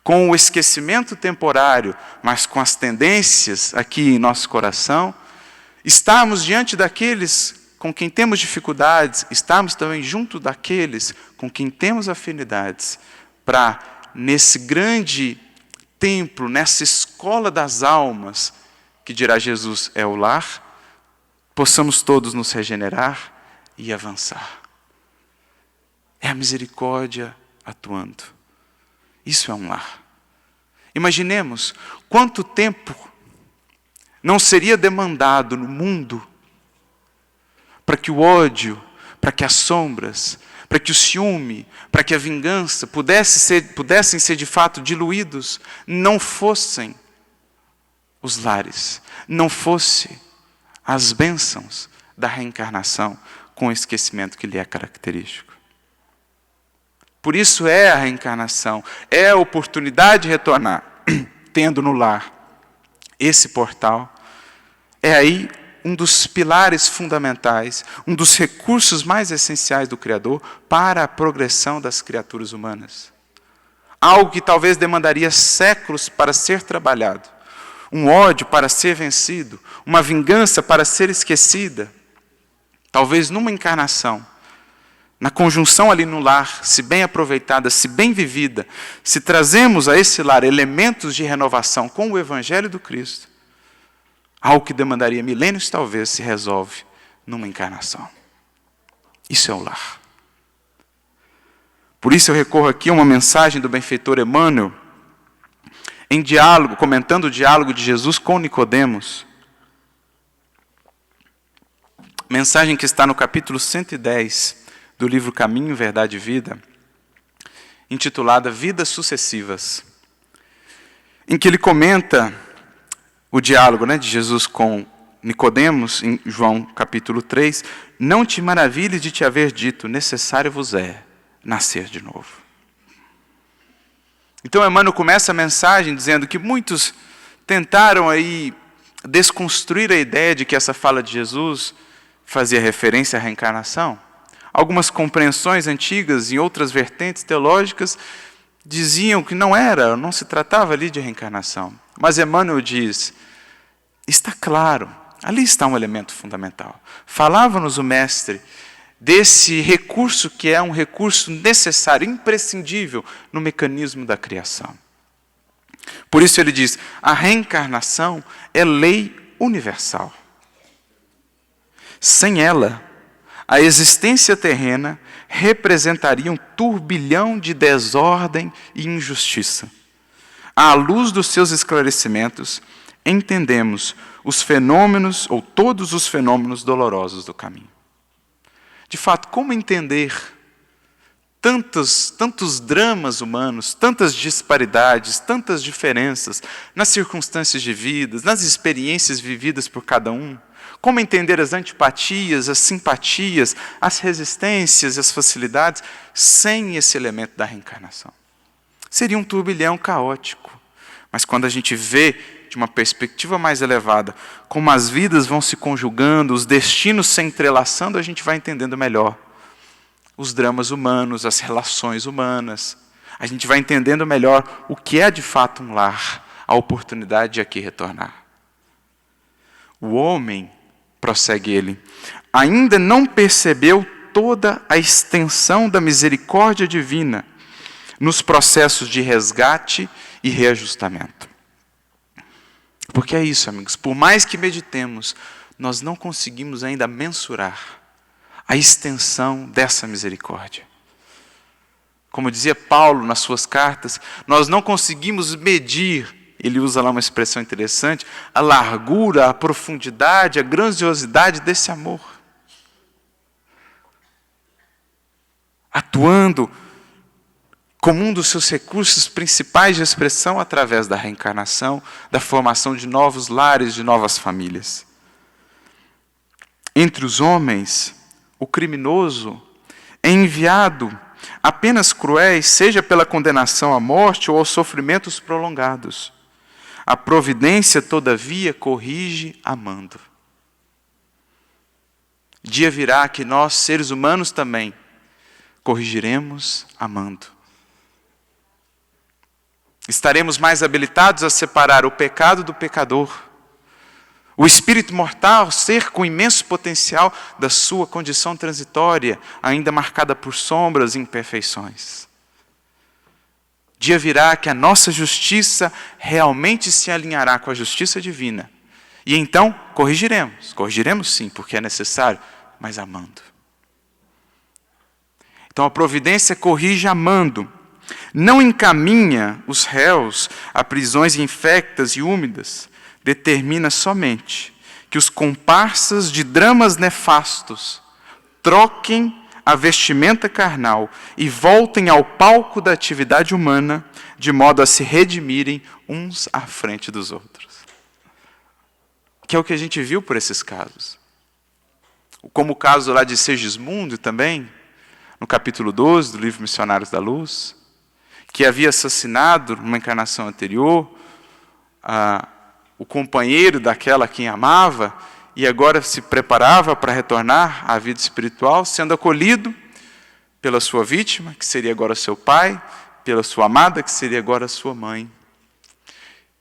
com o esquecimento temporário, mas com as tendências aqui em nosso coração, estarmos diante daqueles com quem temos dificuldades, estarmos também junto daqueles com quem temos afinidades, para, nesse grande templo, nessa escola das almas, que dirá Jesus é o lar, possamos todos nos regenerar e avançar. É a misericórdia atuando. Isso é um lar. Imaginemos quanto tempo não seria demandado no mundo para que o ódio, para que as sombras, para que o ciúme, para que a vingança pudessem ser de fato diluídos, não fossem os lares, não fossem as bênçãos da reencarnação com o esquecimento que lhe é característico. Por isso é a reencarnação, é a oportunidade de retornar, tendo no lar esse portal. É aí um dos pilares fundamentais, um dos recursos mais essenciais do Criador para a progressão das criaturas humanas. Algo que talvez demandaria séculos para ser trabalhado. Um ódio para ser vencido, uma vingança para ser esquecida. Talvez numa encarnação, na conjunção ali no lar, se bem aproveitada, se bem vivida, se trazemos a esse lar elementos de renovação com o Evangelho do Cristo, algo que demandaria milênios talvez se resolve numa encarnação. Isso é o lar. Por isso eu recorro aqui a uma mensagem do benfeitor Emmanuel, em diálogo, comentando o diálogo de Jesus com Nicodemos. Mensagem que está no capítulo 110 do livro Caminho, Verdade e Vida, intitulada Vidas Sucessivas, em que ele comenta o diálogo, de Jesus com Nicodemos, em João capítulo 3, não te maravilhes de te haver dito, necessário vos é nascer de novo. Então Emmanuel começa a mensagem dizendo que muitos tentaram aí desconstruir a ideia de que essa fala de Jesus fazia referência à reencarnação. Algumas compreensões antigas em outras vertentes teológicas diziam que não se tratava ali de reencarnação. Mas Emmanuel diz, está claro, ali está um elemento fundamental. Falava-nos o Mestre desse recurso que é um recurso necessário, imprescindível no mecanismo da criação. Por isso ele diz, a reencarnação é lei universal. Sem ela, a existência terrena representaria um turbilhão de desordem e injustiça. À luz dos seus esclarecimentos, entendemos os fenômenos, ou todos os fenômenos dolorosos do caminho. De fato, como entender tantos dramas humanos, tantas disparidades, tantas diferenças nas circunstâncias de vida, nas experiências vividas por cada um? Como entender as antipatias, as simpatias, as resistências e as facilidades sem esse elemento da reencarnação? Seria um turbilhão caótico. Mas quando a gente vê de uma perspectiva mais elevada como as vidas vão se conjugando, os destinos se entrelaçando, a gente vai entendendo melhor os dramas humanos, as relações humanas. A gente vai entendendo melhor o que é de fato um lar, a oportunidade de aqui retornar. O homem, prossegue ele, ainda não percebeu toda a extensão da misericórdia divina nos processos de resgate e reajustamento. Porque é isso, amigos, por mais que meditemos, nós não conseguimos ainda mensurar a extensão dessa misericórdia. Como dizia Paulo nas suas cartas, nós não conseguimos medir, ele usa lá uma expressão interessante, a largura, a profundidade, a grandiosidade desse amor. Atuando como um dos seus recursos principais de expressão através da reencarnação, da formação de novos lares, de novas famílias. Entre os homens, o criminoso é enviado a penas cruéis, seja pela condenação à morte ou aos sofrimentos prolongados. A providência, todavia, corrige amando. Dia virá que nós, seres humanos também, corrigiremos amando. Estaremos mais habilitados a separar o pecado do pecador. O espírito mortal, ser com imenso potencial da sua condição transitória, ainda marcada por sombras e imperfeições. Dia virá que a nossa justiça realmente se alinhará com a justiça divina. E então, corrigiremos. Corrigiremos sim, porque é necessário, mas amando. Então a providência corrige amando. Não encaminha os réus a prisões infectas e úmidas. Determina somente que os comparsas de dramas nefastos troquem a vestimenta carnal e voltem ao palco da atividade humana, de modo a se redimirem uns à frente dos outros. Que é o que a gente viu por esses casos. Como o caso lá de Segismundo também, no capítulo 12 do livro Missionários da Luz, que havia assassinado, numa encarnação anterior, o companheiro daquela a quem amava, e agora se preparava para retornar à vida espiritual, sendo acolhido pela sua vítima, que seria agora seu pai, pela sua amada, que seria agora sua mãe.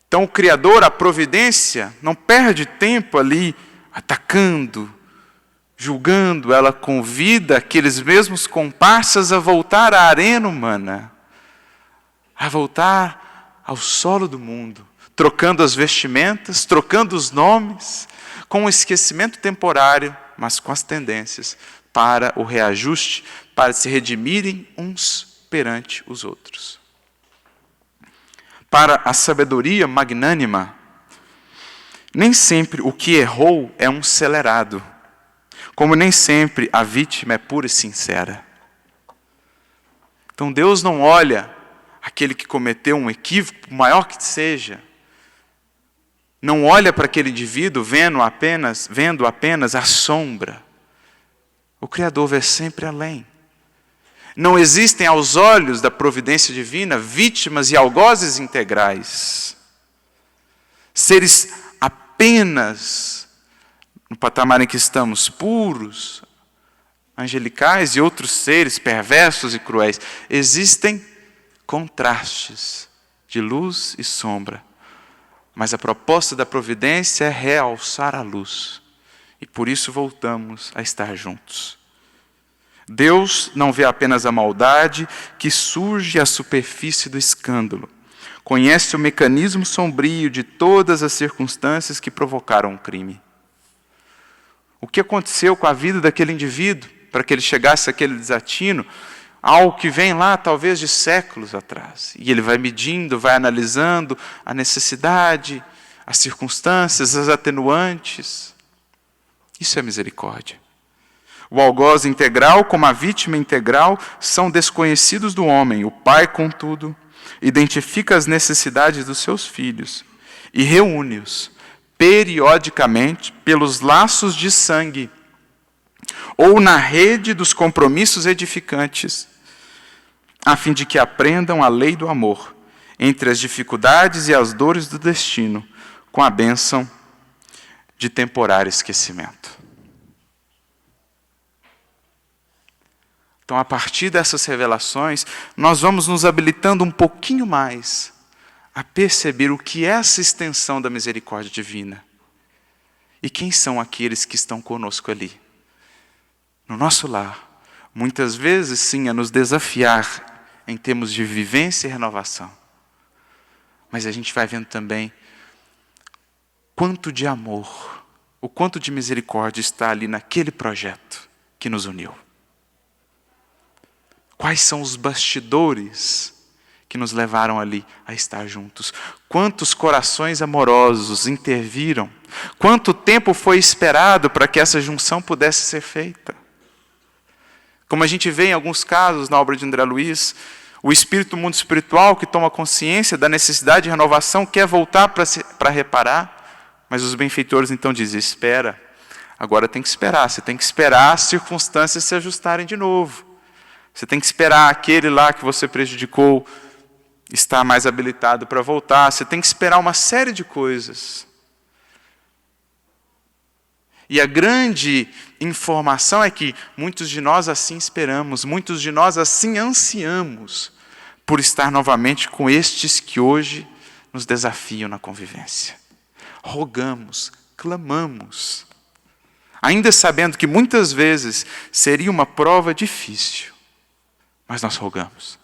Então o Criador, a providência, não perde tempo ali atacando, julgando. Ela convida aqueles mesmos comparsas a voltar à arena humana, a voltar ao solo do mundo, trocando as vestimentas, trocando os nomes, com o esquecimento temporário, mas com as tendências para o reajuste, para se redimirem uns perante os outros. Para a sabedoria magnânima, nem sempre o que errou é um celerado, como nem sempre a vítima é pura e sincera. Então Deus não olha aquele que cometeu um equívoco, por maior que seja, não olha para aquele indivíduo vendo apenas a sombra. O Criador vê sempre além. Não existem aos olhos da providência divina vítimas e algozes integrais. Seres apenas no patamar em que estamos, puros, angelicais e outros seres perversos e cruéis. Existem contrastes de luz e sombra. Mas a proposta da providência é realçar a luz. E por isso voltamos a estar juntos. Deus não vê apenas a maldade que surge à superfície do escândalo. Conhece o mecanismo sombrio de todas as circunstâncias que provocaram o crime. O que aconteceu com a vida daquele indivíduo para que ele chegasse àquele desatino? Algo que vem lá, talvez, de séculos atrás. E ele vai medindo, vai analisando a necessidade, as circunstâncias, as atenuantes. Isso é misericórdia. O algoz integral, como a vítima integral, são desconhecidos do homem. O pai, contudo, identifica as necessidades dos seus filhos e reúne-os periodicamente pelos laços de sangue ou na rede dos compromissos edificantes, a fim de que aprendam a lei do amor entre as dificuldades e as dores do destino, com a bênção de temporário esquecimento. Então, a partir dessas revelações, nós vamos nos habilitando um pouquinho mais a perceber o que é essa extensão da misericórdia divina. E quem são aqueles que estão conosco ali. No nosso lar, muitas vezes, sim, a nos desafiar em termos de vivência e renovação. Mas a gente vai vendo também quanto de amor, o quanto de misericórdia está ali naquele projeto que nos uniu. Quais são os bastidores que nos levaram ali a estar juntos? Quantos corações amorosos interviram? Quanto tempo foi esperado para que essa junção pudesse ser feita? Como a gente vê em alguns casos na obra de André Luiz, o espírito do mundo espiritual que toma consciência da necessidade de renovação quer voltar para reparar, mas os benfeitores então dizem, espera, agora tem que esperar, você tem que esperar as circunstâncias se ajustarem de novo. Você tem que esperar aquele lá que você prejudicou estar mais habilitado para voltar. Você tem que esperar uma série de coisas. E a grande informação é que muitos de nós assim esperamos, muitos de nós assim ansiamos por estar novamente com estes que hoje nos desafiam na convivência. Rogamos, clamamos, ainda sabendo que muitas vezes seria uma prova difícil. Mas nós rogamos.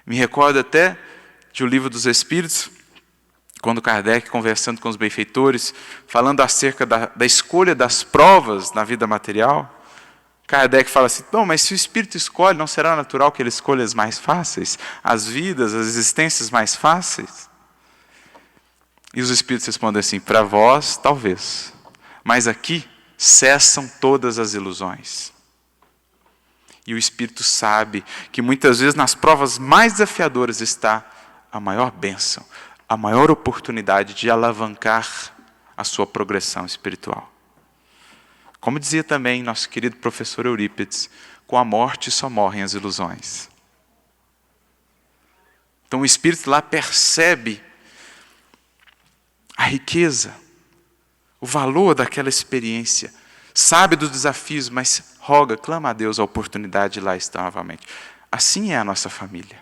Me recordo até de O Livro dos Espíritos, quando Kardec, conversando com os benfeitores, falando acerca da escolha das provas na vida material, Kardec fala assim, bom, mas se o espírito escolhe, não será natural que ele escolha as mais fáceis? As vidas, as existências mais fáceis? E os espíritos respondem assim, para vós, talvez, mas aqui cessam todas as ilusões. E o espírito sabe que muitas vezes nas provas mais desafiadoras está a maior bênção, a maior oportunidade de alavancar a sua progressão espiritual. Como dizia também nosso querido professor Eurípides, com a morte só morrem as ilusões. Então o espírito lá percebe a riqueza, o valor daquela experiência, sabe dos desafios, mas roga, clama a Deus a oportunidade de lá estar novamente. Assim é a nossa família.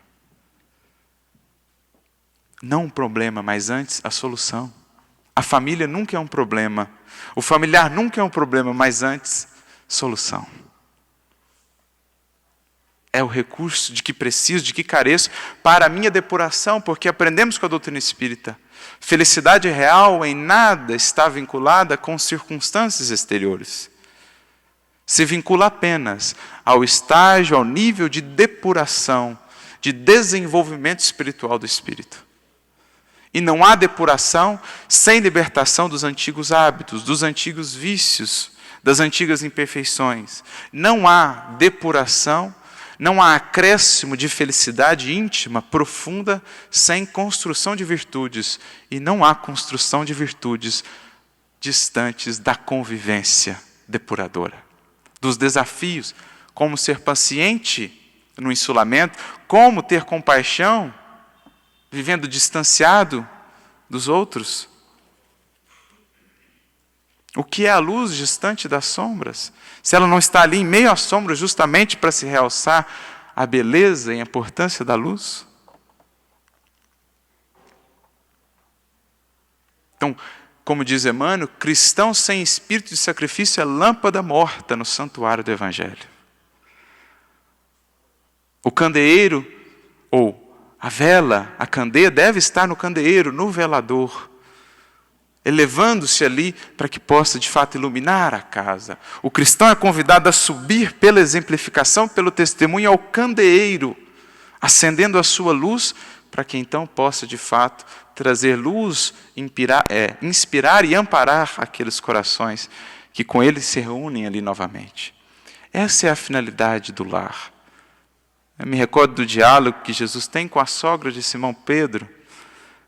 Não um problema, mas antes a solução. A família nunca é um problema. O familiar nunca é um problema, mas antes, solução. É o recurso de que preciso, de que careço, para a minha depuração, porque aprendemos com a doutrina espírita. Felicidade real em nada está vinculada com circunstâncias exteriores. Se vincula apenas ao estágio, ao nível de depuração, de desenvolvimento espiritual do espírito. E não há depuração sem libertação dos antigos hábitos, dos antigos vícios, das antigas imperfeições. Não há depuração, não há acréscimo de felicidade íntima, profunda, sem construção de virtudes. E não há construção de virtudes distantes da convivência depuradora. Dos desafios, como ser paciente no insulamento, como ter compaixão, vivendo distanciado dos outros. O que é a luz distante das sombras? Se ela não está ali em meio às sombras justamente para se realçar a beleza e a importância da luz? Então, como diz Emmanuel, cristão sem espírito de sacrifício é lâmpada morta no santuário do Evangelho. O candeeiro, ou a vela, a candeia deve estar no candeeiro, no velador, elevando-se ali para que possa de fato iluminar a casa. O cristão é convidado a subir pela exemplificação, pelo testemunho ao candeeiro, acendendo a sua luz, para que então possa de fato trazer luz, inspirar e amparar aqueles corações que com ele se reúnem ali novamente. Essa é a finalidade do lar. Eu me recordo do diálogo que Jesus tem com a sogra de Simão Pedro,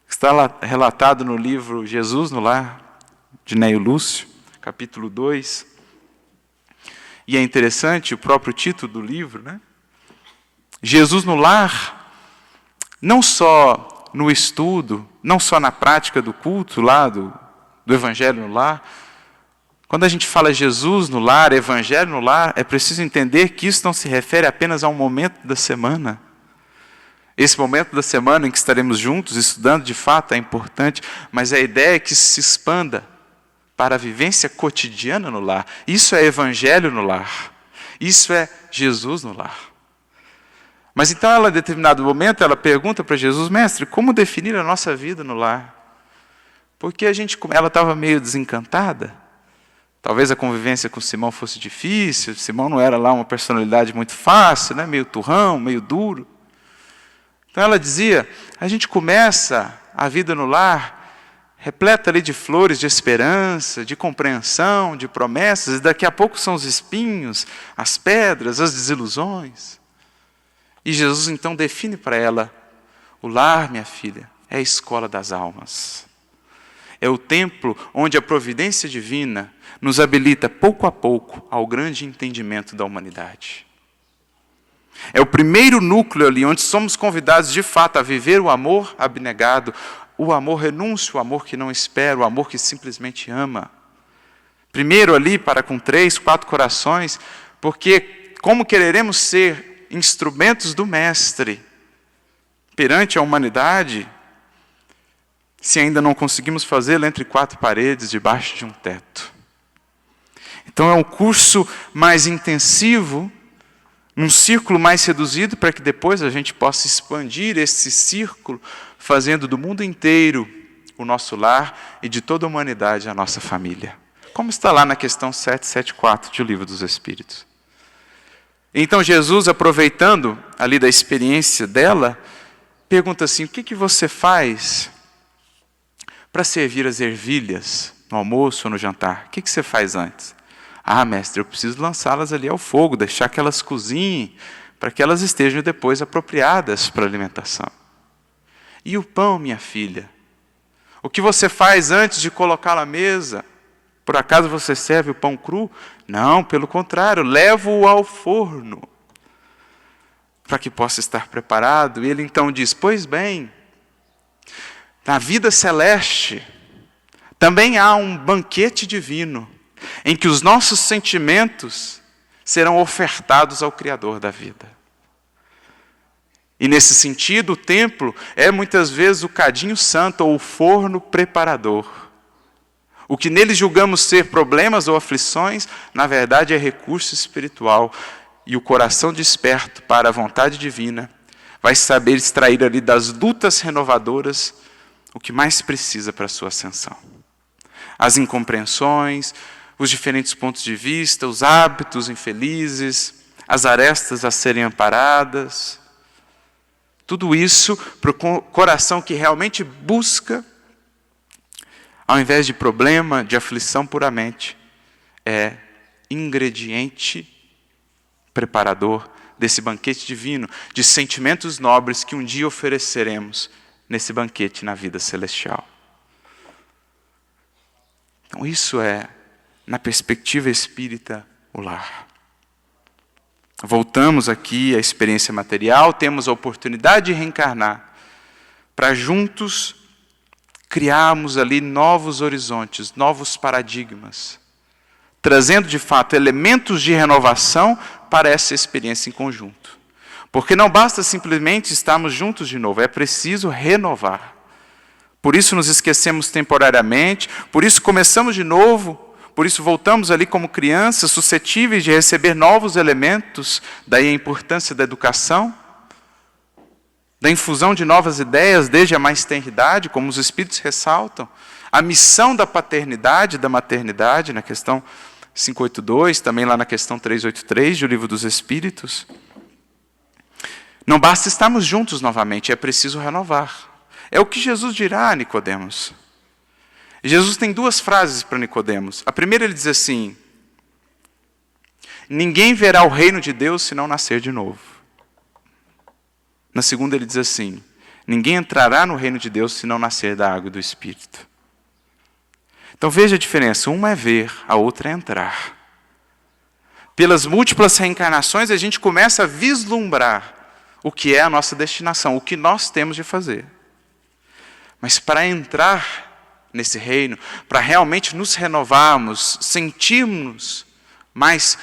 que está relatado no livro Jesus no Lar, de Neio Lúcio, capítulo 2. E é interessante o próprio título do livro, né? Jesus no lar, não só no estudo, não só na prática do culto lá, do Evangelho no lar. Quando a gente fala Jesus no lar, Evangelho no lar, é preciso entender que isso não se refere apenas a um momento da semana. Esse momento da semana em que estaremos juntos, estudando de fato, é importante, mas a ideia é que se expanda para a vivência cotidiana no lar. Isso é Evangelho no lar. Isso é Jesus no lar. Mas então, ela, em determinado momento, ela pergunta para Jesus, mestre, como definir a nossa vida no lar? Porque ela estava meio desencantada. Talvez a convivência com Simão fosse difícil, Simão não era lá uma personalidade muito fácil, né? Meio turrão, meio duro. Então ela dizia, a gente começa a vida no lar, repleta ali de flores de esperança, de compreensão, de promessas, e daqui a pouco são os espinhos, as pedras, as desilusões. E Jesus então define para ela, o lar, minha filha, é a escola das almas. É o templo onde a providência divina nos habilita pouco a pouco ao grande entendimento da humanidade. É o primeiro núcleo ali onde somos convidados de fato a viver o amor abnegado, o amor renúncio, o amor que não espera, o amor que simplesmente ama. Primeiro ali para com 3, 4 corações, porque como quereremos ser instrumentos do Mestre perante a humanidade, se ainda não conseguimos fazê-lo entre 4 paredes, debaixo de um teto. Então é um curso mais intensivo, num círculo mais reduzido, para que depois a gente possa expandir esse círculo, fazendo do mundo inteiro o nosso lar e de toda a humanidade a nossa família. Como está lá na questão 774 de O Livro dos Espíritos. Então Jesus, aproveitando ali da experiência dela, pergunta assim: o que você faz para servir as ervilhas no almoço ou no jantar? O que você faz antes? Ah, mestre, eu preciso lançá-las ali ao fogo, deixar que elas cozinhem, para que elas estejam depois apropriadas para a alimentação. E o pão, minha filha? O que você faz antes de colocá-lo à mesa? Por acaso você serve o pão cru? Não, pelo contrário, levo-o ao forno, para que possa estar preparado. E ele então diz: pois bem, na vida celeste também há um banquete divino, em que os nossos sentimentos serão ofertados ao Criador da vida. E nesse sentido, o templo é muitas vezes o cadinho santo ou o forno preparador. O que neles julgamos ser problemas ou aflições, na verdade é recurso espiritual. E o coração desperto para a vontade divina vai saber extrair ali das lutas renovadoras o que mais precisa para a sua ascensão. As incompreensões, os diferentes pontos de vista, os hábitos infelizes, as arestas a serem amparadas. Tudo isso para o coração que realmente busca, ao invés de problema, de aflição puramente, é ingrediente preparador desse banquete divino, de sentimentos nobres que um dia ofereceremos nesse banquete na vida celestial. Então isso é, na perspectiva espírita, o lar. Voltamos aqui à experiência material, temos a oportunidade de reencarnar, para juntos criarmos ali novos horizontes, novos paradigmas, trazendo de fato elementos de renovação para essa experiência em conjunto. Porque não basta simplesmente estarmos juntos de novo, é preciso renovar. Por isso nos esquecemos temporariamente, por isso começamos de novo, por isso voltamos ali como crianças, suscetíveis de receber novos elementos, daí a importância da educação, da infusão de novas ideias desde a mais tenridade, como os Espíritos ressaltam, a missão da paternidade e da maternidade, na questão 582, também lá na questão 383 do Livro dos Espíritos. Não basta estarmos juntos novamente, é preciso renovar. É o que Jesus dirá a Nicodemos. Jesus tem duas frases para Nicodemos. A primeira ele diz assim: ninguém verá o reino de Deus se não nascer de novo. Na segunda ele diz assim: ninguém entrará no reino de Deus se não nascer da água e do Espírito. Então veja a diferença, uma é ver, a outra é entrar. Pelas múltiplas reencarnações a gente começa a vislumbrar o que é a nossa destinação, o que nós temos de fazer. Mas para entrar nesse reino, para realmente nos renovarmos, sentirmos mais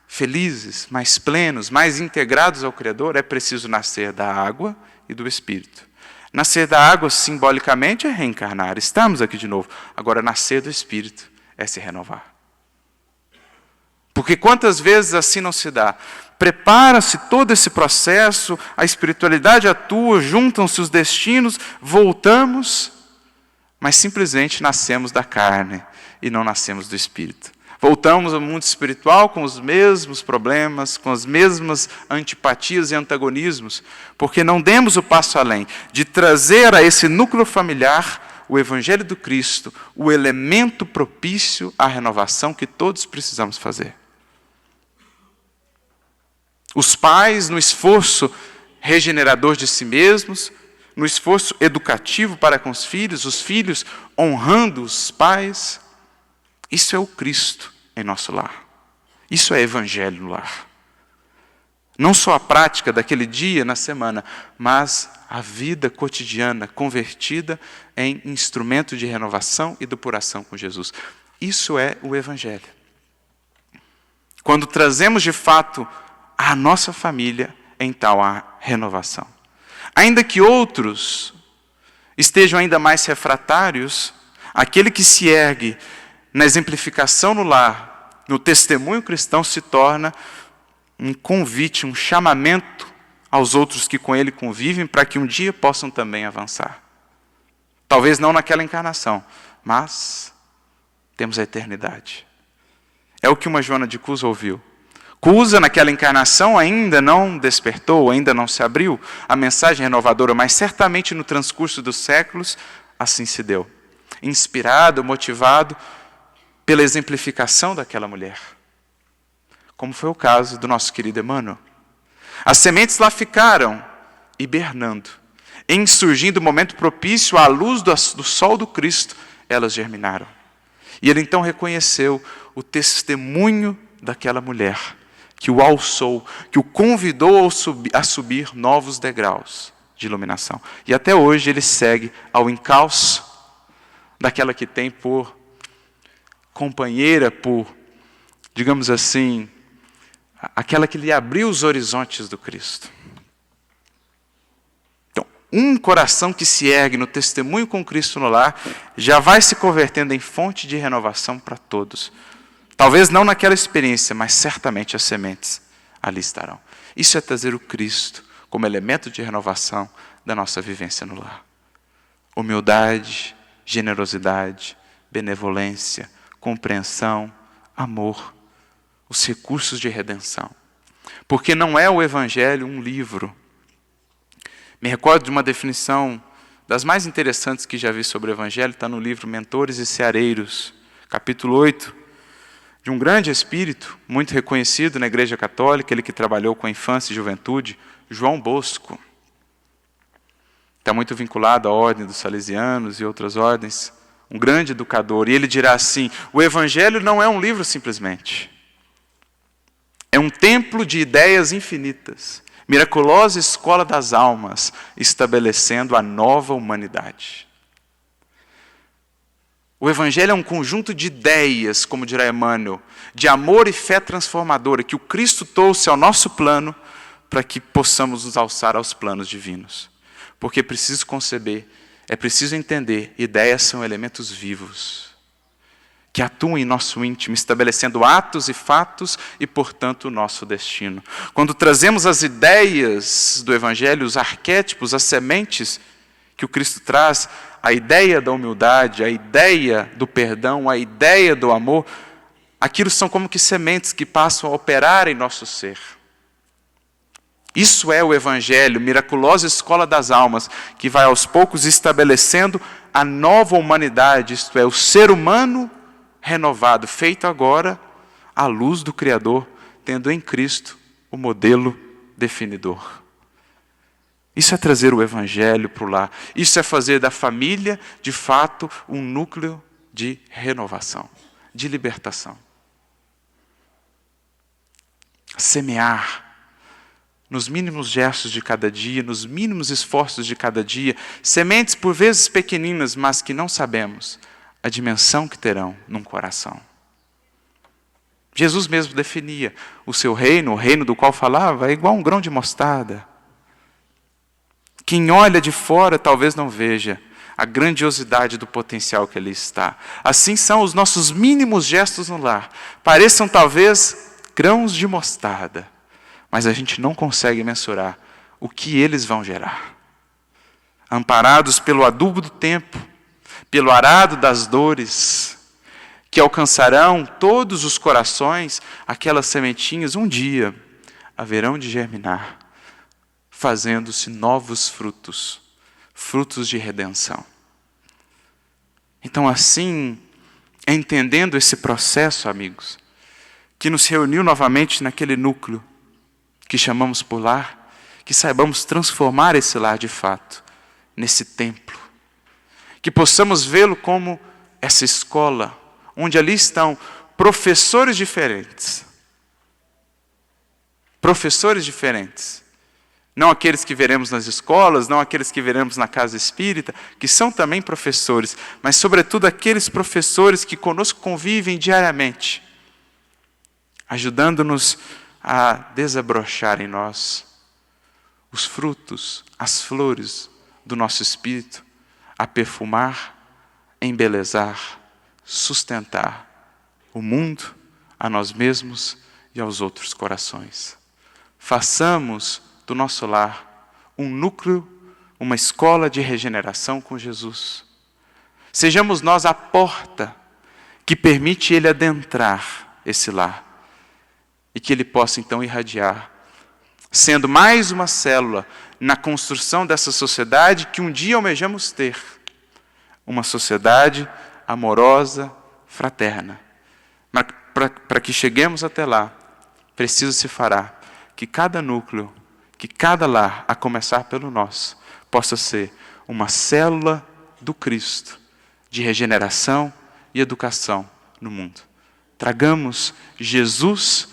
felizes, mais plenos, mais integrados ao Criador, é preciso nascer da água e do Espírito. Nascer da água, simbolicamente, é reencarnar. Estamos aqui de novo. Agora, nascer do Espírito é se renovar. Porque quantas vezes assim não se dá? Prepara-se todo esse processo, a espiritualidade atua, juntam-se os destinos, voltamos, mas simplesmente nascemos da carne e não nascemos do Espírito. Voltamos ao mundo espiritual com os mesmos problemas, com as mesmas antipatias e antagonismos, porque não demos o passo além de trazer a esse núcleo familiar o Evangelho do Cristo, o elemento propício à renovação que todos precisamos fazer. Os pais, no esforço regenerador de si mesmos, no esforço educativo para com os filhos honrando os pais. Isso é o Cristo em nosso lar. Isso é Evangelho no lar. Não só a prática daquele dia na semana, mas a vida cotidiana convertida em instrumento de renovação e depuração com Jesus. Isso é o Evangelho. Quando trazemos de fato a nossa família, então há renovação. Ainda que outros estejam ainda mais refratários, aquele que se ergue na exemplificação no lar, no testemunho cristão, se torna um convite, um chamamento aos outros que com ele convivem para que um dia possam também avançar. Talvez não naquela encarnação, mas temos a eternidade. É o que uma Joana de Cusa ouviu. Cusa, naquela encarnação, ainda não despertou, ainda não se abriu a mensagem renovadora, mas certamente no transcurso dos séculos, assim se deu. Inspirado, motivado pela exemplificação daquela mulher. Como foi o caso do nosso querido Emmanuel. As sementes lá ficaram hibernando. Em surgindo o momento propício à luz do sol do Cristo, elas germinaram. E ele então reconheceu o testemunho daquela mulher, que o alçou, que o convidou a subir novos degraus de iluminação. E até hoje ele segue ao encalço daquela que tem por companheira, por, digamos assim, aquela que lhe abriu os horizontes do Cristo. Então, um coração que se ergue no testemunho com Cristo no lar, já vai se convertendo em fonte de renovação para todos. Talvez não naquela experiência, mas certamente as sementes ali estarão. Isso é trazer o Cristo como elemento de renovação da nossa vivência no lar. Humildade, generosidade, benevolência, compreensão, amor, os recursos de redenção. Porque não é o Evangelho um livro. Me recordo de uma definição das mais interessantes que já vi sobre o Evangelho, está no livro Mentores e Ceareiros, capítulo 8, de um grande espírito, muito reconhecido na Igreja Católica, ele que trabalhou com a infância e juventude, João Bosco. Está muito vinculado à ordem dos salesianos e outras ordens, um grande educador. E ele dirá assim, o Evangelho não é um livro simplesmente. É um templo de ideias infinitas, miraculosa escola das almas, estabelecendo a nova humanidade. O Evangelho é um conjunto de ideias, como dirá Emmanuel, de amor e fé transformadora, que o Cristo trouxe ao nosso plano para que possamos nos alçar aos planos divinos. Porque é preciso conceber, é preciso entender, ideias são elementos vivos, que atuam em nosso íntimo, estabelecendo atos e fatos e, portanto, o nosso destino. Quando trazemos as ideias do Evangelho, os arquétipos, as sementes que o Cristo traz, a ideia da humildade, a ideia do perdão, a ideia do amor, aquilo são como que sementes que passam a operar em nosso ser. Isso é o Evangelho, miraculosa escola das almas, que vai aos poucos estabelecendo a nova humanidade, isto é, o ser humano renovado, feito agora à luz do Criador, tendo em Cristo o modelo definidor. Isso é trazer o Evangelho para o lar. Isso é fazer da família, de fato, um núcleo de renovação, de libertação. Semear nos mínimos gestos de cada dia, nos mínimos esforços de cada dia, sementes por vezes pequeninas, mas que não sabemos a dimensão que terão num coração. Jesus mesmo definia o seu reino, o reino do qual falava, é igual um grão de mostarda. Quem olha de fora talvez não veja a grandiosidade do potencial que ali está. Assim são os nossos mínimos gestos no lar. Pareçam talvez grãos de mostarda, mas a gente não consegue mensurar o que eles vão gerar. Amparados pelo adubo do tempo, pelo arado das dores, que alcançarão todos os corações, aquelas sementinhas um dia haverão de germinar, fazendo-se novos frutos, frutos de redenção. Então, assim, entendendo esse processo, amigos, que nos reuniu novamente naquele núcleo que chamamos por lar, que saibamos transformar esse lar de fato, nesse templo, que possamos vê-lo como essa escola, onde ali estão professores diferentes, não aqueles que veremos nas escolas, não aqueles que veremos na casa espírita, que são também professores, mas sobretudo aqueles professores que conosco convivem diariamente, ajudando-nos a desabrochar em nós os frutos, as flores do nosso espírito, a perfumar, embelezar, sustentar o mundo, a nós mesmos e aos outros corações. Façamos do nosso lar um núcleo, uma escola de regeneração com Jesus. Sejamos nós a porta que permite ele adentrar esse lar e que ele possa então irradiar, sendo mais uma célula na construção dessa sociedade que um dia almejamos ter. Uma sociedade amorosa, fraterna. Mas para que cheguemos até lá, preciso se fará que cada núcleo, que cada lar, a começar pelo nosso, possa ser uma célula do Cristo, de regeneração e educação no mundo. Tragamos Jesus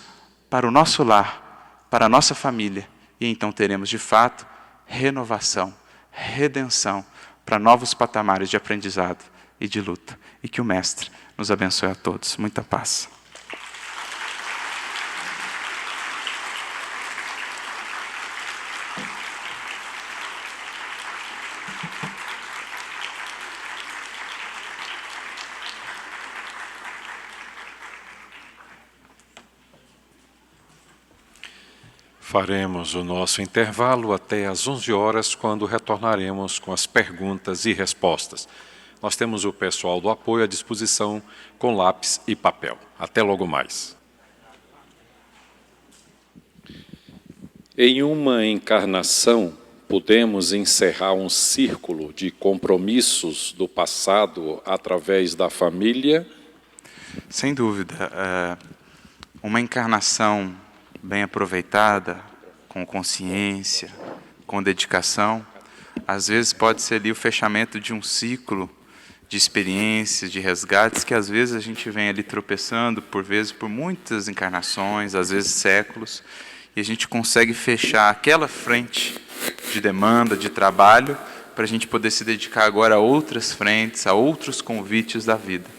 para o nosso lar, para a nossa família, e então teremos de fato renovação, redenção, para novos patamares de aprendizado e de luta. E que o Mestre nos abençoe a todos. Muita paz. Faremos o nosso intervalo até às 11 horas, quando retornaremos com as perguntas e respostas. Nós temos o pessoal do apoio à disposição com lápis e papel. Até logo mais. Em uma encarnação, podemos encerrar um círculo de compromissos do passado através da família? Sem dúvida. Uma encarnação bem aproveitada, com consciência, com dedicação, às vezes pode ser ali o fechamento de um ciclo de experiências, de resgates, que às vezes a gente vem ali tropeçando, por vezes por muitas encarnações, às vezes séculos, e a gente consegue fechar aquela frente de demanda, de trabalho, para a gente poder se dedicar agora a outras frentes, a outros convites da vida.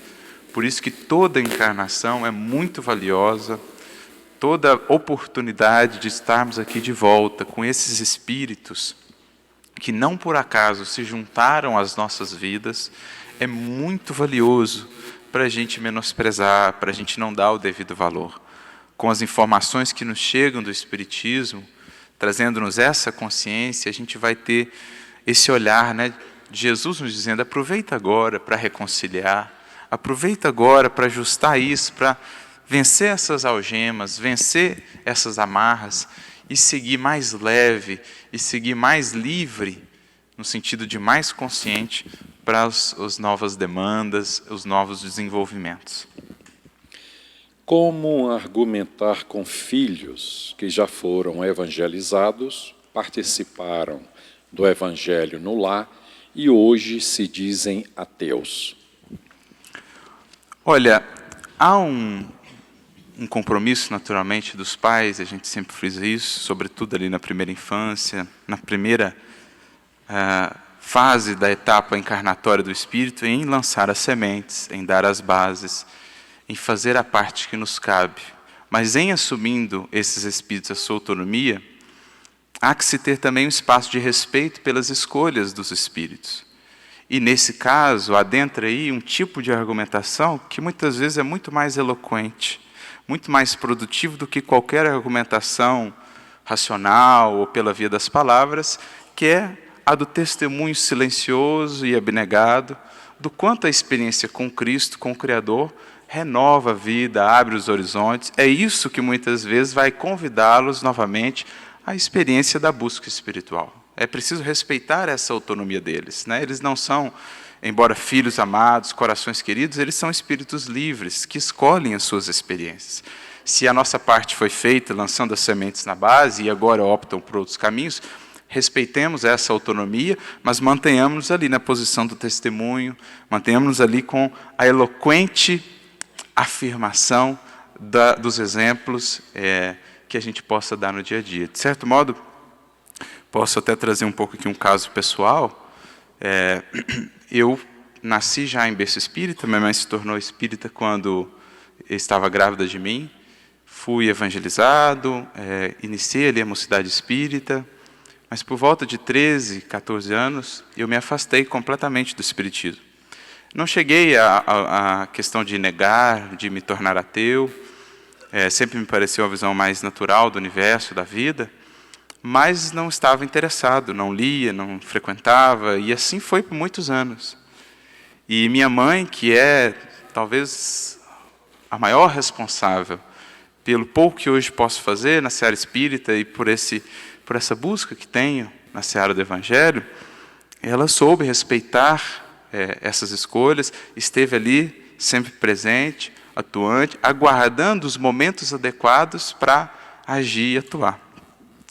Por isso que toda encarnação é muito valiosa, toda oportunidade de estarmos aqui de volta com esses espíritos que não por acaso se juntaram às nossas vidas, é muito valioso para a gente menosprezar, para a gente não dar o devido valor. Com as informações que nos chegam do Espiritismo, trazendo-nos essa consciência, a gente vai ter esse olhar, né, de Jesus nos dizendo, aproveita agora para reconciliar, aproveita agora para ajustar isso, para vencer essas algemas, vencer essas amarras e seguir mais leve e seguir mais livre, no sentido de mais consciente, para as novas demandas, os novos desenvolvimentos. Como argumentar com filhos que já foram evangelizados, participaram do evangelho no lar e hoje se dizem ateus? Olha, há um compromisso, naturalmente, dos pais, a gente sempre frisa isso, sobretudo ali na primeira infância, na primeira fase da etapa encarnatória do espírito, em lançar as sementes, em dar as bases, em fazer a parte que nos cabe. Mas em assumindo esses espíritos a sua autonomia, há que se ter também um espaço de respeito pelas escolhas dos espíritos. E nesse caso, adentra aí um tipo de argumentação que muitas vezes é muito mais eloquente, muito mais produtivo do que qualquer argumentação racional ou pela via das palavras, que é a do testemunho silencioso e abnegado, do quanto a experiência com Cristo, com o Criador, renova a vida, abre os horizontes. É isso que muitas vezes vai convidá-los novamente à experiência da busca espiritual. É preciso respeitar essa autonomia deles, né? Eles não são, embora filhos amados, corações queridos, eles são espíritos livres, que escolhem as suas experiências. Se a nossa parte foi feita, lançando as sementes na base, e agora optam por outros caminhos, respeitemos essa autonomia, mas mantenhamos-nos ali na posição do testemunho, mantenhamos-nos ali com a eloquente afirmação dos exemplos que a gente possa dar no dia a dia. De certo modo, posso até trazer um pouco aqui um caso pessoal. Eu nasci já em berço espírita, minha mãe se tornou espírita quando estava grávida de mim, fui evangelizado, iniciei ali a mocidade espírita, mas por volta de 13, 14 anos, eu me afastei completamente do espiritismo. Não cheguei à questão de negar, de me tornar ateu, sempre me pareceu uma visão mais natural do universo, da vida, mas não estava interessado, não lia, não frequentava, e assim foi por muitos anos. E minha mãe, que é talvez a maior responsável pelo pouco que hoje posso fazer na seara espírita e por essa busca que tenho na seara do Evangelho, ela soube respeitar essas escolhas, esteve ali sempre presente, atuante, aguardando os momentos adequados para agir e atuar.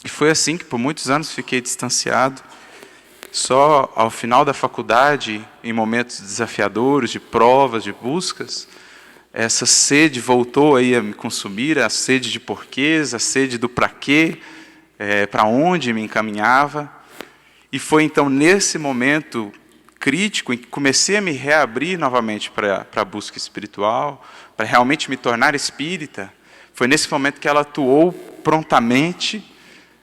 E foi assim que por muitos anos fiquei distanciado. Só ao final da faculdade, em momentos desafiadores, de provas, de buscas, essa sede voltou aí a me consumir, a sede de porquês, a sede do para quê, para onde me encaminhava. E foi então nesse momento crítico em que comecei a me reabrir novamente para a busca espiritual, para realmente me tornar espírita. Foi nesse momento que ela atuou prontamente,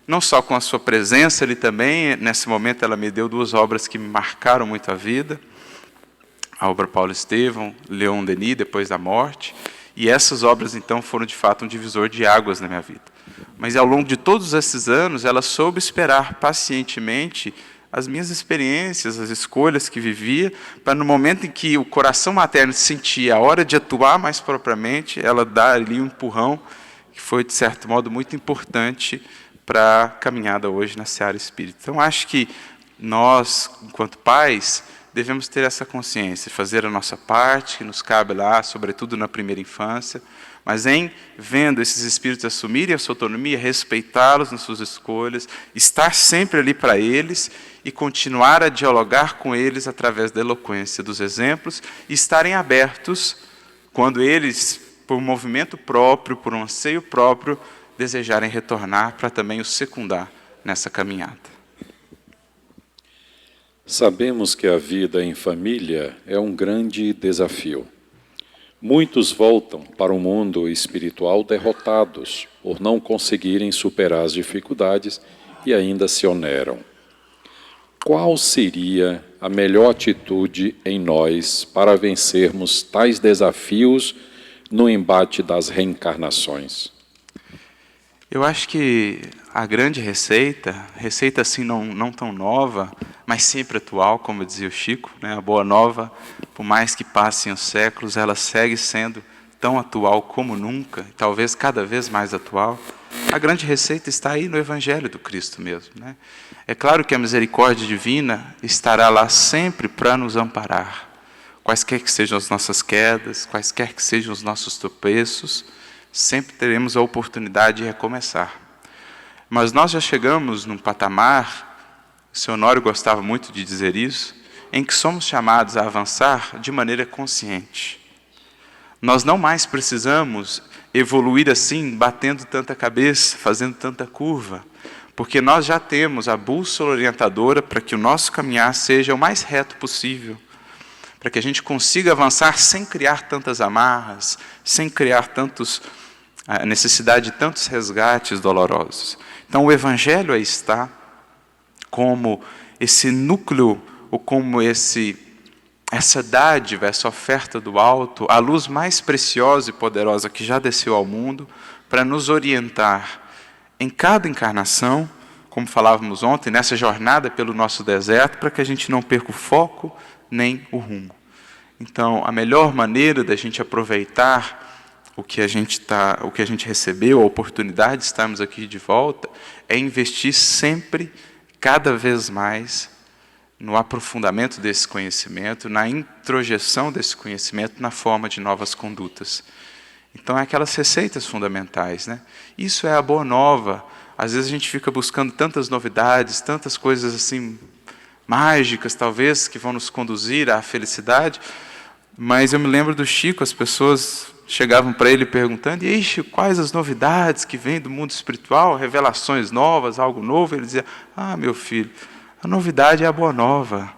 não só com a sua presença ali também. Nesse momento ela me deu 2 obras que me marcaram muito a vida, a obra Paulo Estevão, Leon Denis, Depois da Morte, e essas obras então foram de fato um divisor de águas na minha vida. Mas ao longo de todos esses anos ela soube esperar pacientemente as minhas experiências, as escolhas que vivia, para no momento em que o coração materno sentia a hora de atuar mais propriamente, ela dar ali um empurrão, que foi, de certo modo, muito importante para a caminhada hoje na seara espírita. Então, acho que nós, enquanto pais, devemos ter essa consciência, fazer a nossa parte, que nos cabe lá, sobretudo na primeira infância, mas em vendo esses espíritos assumirem a sua autonomia, respeitá-los nas suas escolhas, estar sempre ali para eles e continuar a dialogar com eles através da eloquência dos exemplos e estarem abertos quando eles, por um movimento próprio, por um anseio próprio, desejarem retornar para também os secundar nessa caminhada. Sabemos que a vida em família é um grande desafio. Muitos voltam para o mundo espiritual derrotados por não conseguirem superar as dificuldades e ainda se oneram. Qual seria a melhor atitude em nós para vencermos tais desafios no embate das reencarnações? Eu acho que a grande receita assim não tão nova, mas sempre atual, como dizia o Chico, né? A boa nova, por mais que passem os séculos, ela segue sendo tão atual como nunca, talvez cada vez mais atual. A grande receita está aí no Evangelho do Cristo mesmo, né? É claro que a misericórdia divina estará lá sempre para nos amparar, quaisquer que sejam as nossas quedas, quaisquer que sejam os nossos tropeços, sempre teremos a oportunidade de recomeçar. Mas nós já chegamos num patamar, o Sr. Honório gostava muito de dizer isso, em que somos chamados a avançar de maneira consciente. Nós não mais precisamos evoluir assim, batendo tanta cabeça, fazendo tanta curva, porque nós já temos a bússola orientadora para que o nosso caminhar seja o mais reto possível, para que a gente consiga avançar sem criar tantas amarras, sem criar a necessidade de tantos resgates dolorosos. Então, o Evangelho aí está como esse núcleo, ou como essa dádiva, essa oferta do alto, a luz mais preciosa e poderosa que já desceu ao mundo, para nos orientar em cada encarnação, como falávamos ontem, nessa jornada pelo nosso deserto, para que a gente não perca o foco nem o rumo. Então, a melhor maneira da gente aproveitar o que a gente recebeu, a oportunidade de estarmos aqui de volta, é investir sempre, cada vez mais, no aprofundamento desse conhecimento, na introjeção desse conhecimento na forma de novas condutas. Então, é aquelas receitas fundamentais, né? Isso é a boa nova. Às vezes a gente fica buscando tantas novidades, tantas coisas assim mágicas, talvez, que vão nos conduzir à felicidade, mas eu me lembro do Chico, as pessoas chegavam para ele perguntando: e aí, Chico, quais as novidades que vêm do mundo espiritual, revelações novas, algo novo? Ele dizia: ah, meu filho, a novidade é a boa nova,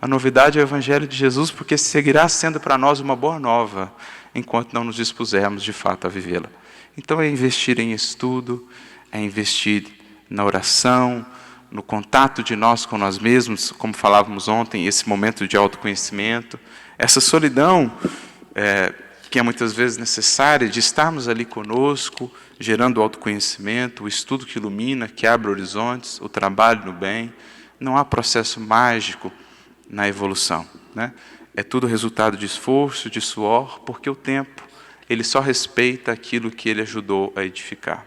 a novidade é o Evangelho de Jesus, porque seguirá sendo para nós uma boa nova, enquanto não nos dispusermos de fato a vivê-la. Então é investir em estudo, é investir na oração, no contato de nós com nós mesmos, como falávamos ontem, esse momento de autoconhecimento, essa solidão que é muitas vezes necessária, de estarmos ali conosco, gerando o autoconhecimento, o estudo que ilumina, que abre horizontes, o trabalho no bem. Não há processo mágico na evolução, né? É tudo resultado de esforço, de suor, porque o tempo, ele só respeita aquilo que ele ajudou a edificar.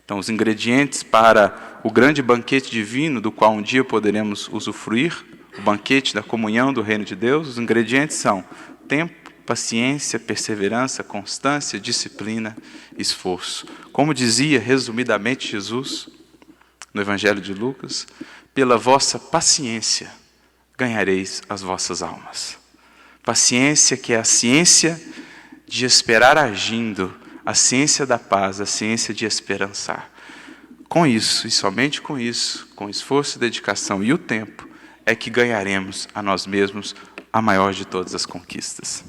Então, os ingredientes para o grande banquete divino, do qual um dia poderemos usufruir, o banquete da comunhão do reino de Deus, os ingredientes são tempo, paciência, perseverança, constância, disciplina, esforço. Como dizia resumidamente Jesus, no Evangelho de Lucas, pela vossa paciência ganhareis as vossas almas. Paciência, que é a ciência de esperar agindo, a ciência da paz, a ciência de esperançar. Com isso, e somente com isso, com esforço, dedicação e o tempo, é que ganharemos a nós mesmos a maior de todas as conquistas.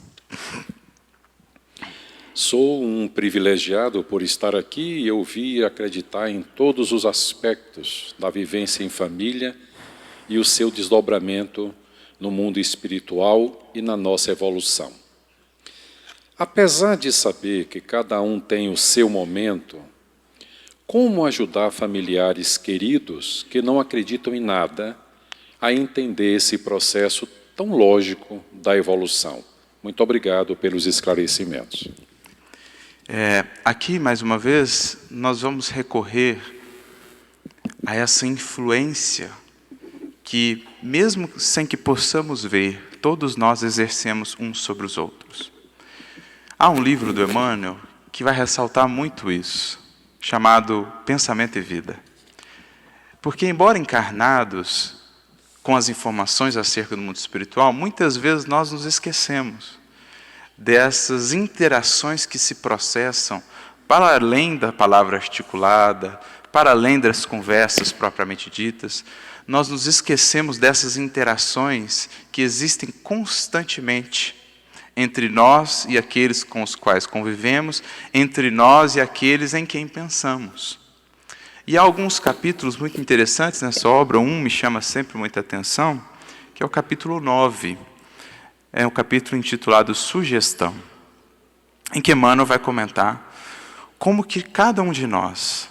Sou um privilegiado por estar aqui e ouvir e acreditar em todos os aspectos da vivência em família e o seu desdobramento no mundo espiritual e na nossa evolução. Apesar de saber que cada um tem o seu momento, como ajudar familiares queridos que não acreditam em nada a entender esse processo tão lógico da evolução? Muito obrigado pelos esclarecimentos. Aqui, mais uma vez, nós vamos recorrer a essa influência que, mesmo sem que possamos ver, todos nós exercemos uns sobre os outros. Há um livro do Emmanuel que vai ressaltar muito isso, chamado Pensamento e Vida. Porque, embora encarnados com as informações acerca do mundo espiritual, muitas vezes nós nos esquecemos dessas interações que se processam para além da palavra articulada, para além das conversas propriamente ditas. Nós nos esquecemos dessas interações que existem constantemente entre nós e aqueles com os quais convivemos, entre nós e aqueles em quem pensamos. E há alguns capítulos muito interessantes nessa obra. Um me chama sempre muita atenção, que é o capítulo 9. É um capítulo intitulado Sugestão, em que Emmanuel vai comentar como que cada um de nós,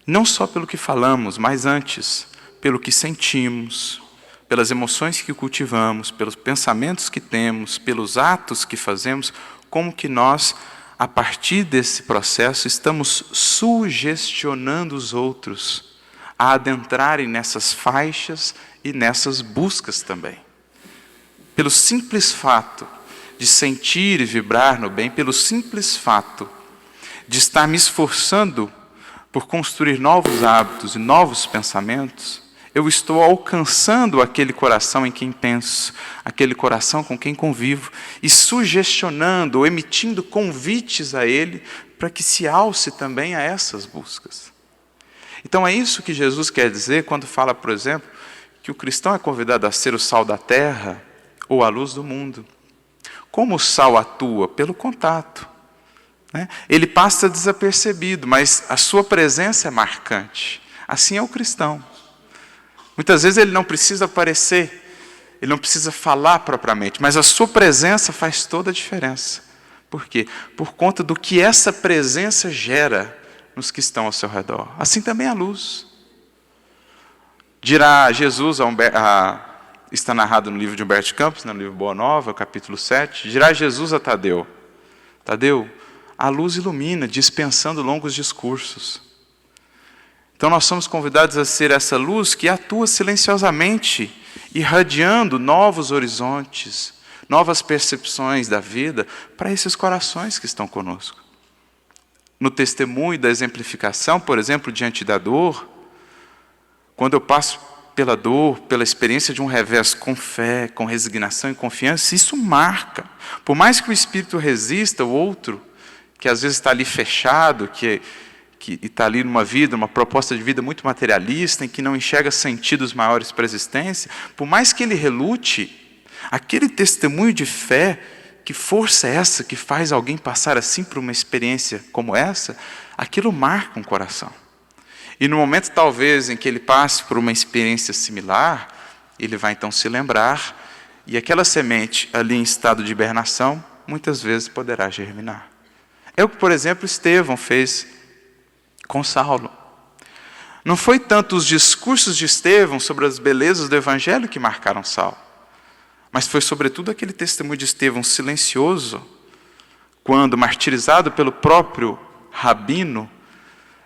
não só pelo que falamos, mas antes, pelo que sentimos, pelas emoções que cultivamos, pelos pensamentos que temos, pelos atos que fazemos, como que nós, a partir desse processo, estamos sugestionando os outros a adentrarem nessas faixas e nessas buscas também. Pelo simples fato de sentir e vibrar no bem, pelo simples fato de estar me esforçando por construir novos hábitos e novos pensamentos, eu estou alcançando aquele coração em quem penso, aquele coração com quem convivo, e sugestionando, ou emitindo convites a ele para que se alce também a essas buscas. Então é isso que Jesus quer dizer quando fala, por exemplo, que o cristão é convidado a ser o sal da terra ou a luz do mundo. Como o sal atua? Pelo contato, né? Ele passa desapercebido, mas a sua presença é marcante. Assim é o cristão. Muitas vezes ele não precisa aparecer, ele não precisa falar propriamente, mas a sua presença faz toda a diferença. Por quê? Por conta do que essa presença gera nos que estão ao seu redor. Assim também a luz. Dirá Jesus, está narrado no livro de Humberto de Campos, no livro Boa Nova, capítulo 7, dirá Jesus a Tadeu: Tadeu, a luz ilumina, dispensando longos discursos. Então nós somos convidados a ser essa luz que atua silenciosamente, irradiando novos horizontes, novas percepções da vida para esses corações que estão conosco. No testemunho da exemplificação, por exemplo, diante da dor, quando eu passo pela dor, pela experiência de um revés com fé, com resignação e confiança, isso marca. Por mais que o espírito resista, o outro, que às vezes está ali fechado, que está ali numa vida, uma proposta de vida muito materialista, em que não enxerga sentidos maiores para a existência, por mais que ele relute, aquele testemunho de fé, que força é essa que faz alguém passar assim por uma experiência como essa, aquilo marca um coração. E no momento talvez em que ele passe por uma experiência similar, ele vai então se lembrar, e aquela semente ali em estado de hibernação, muitas vezes poderá germinar. É o que, por exemplo, Estevão fez com Saulo. Não foi tanto os discursos de Estevão sobre as belezas do Evangelho que marcaram Saulo, mas foi sobretudo aquele testemunho de Estevão silencioso, quando, martirizado pelo próprio rabino,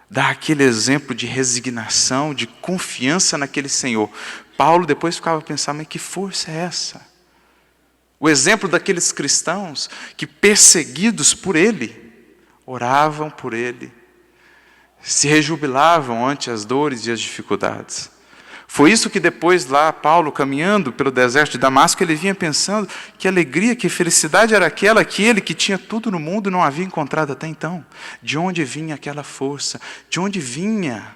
dá aquele exemplo de resignação, de confiança naquele Senhor. Paulo depois ficava pensando, mas que força é essa? O exemplo daqueles cristãos que, perseguidos por ele, oravam por ele, se rejubilavam ante as dores e as dificuldades. Foi isso que depois lá, Paulo, caminhando pelo deserto de Damasco, ele vinha pensando que alegria, que felicidade era aquela que ele, que tinha tudo no mundo, não havia encontrado até então. De onde vinha aquela força? De onde vinha?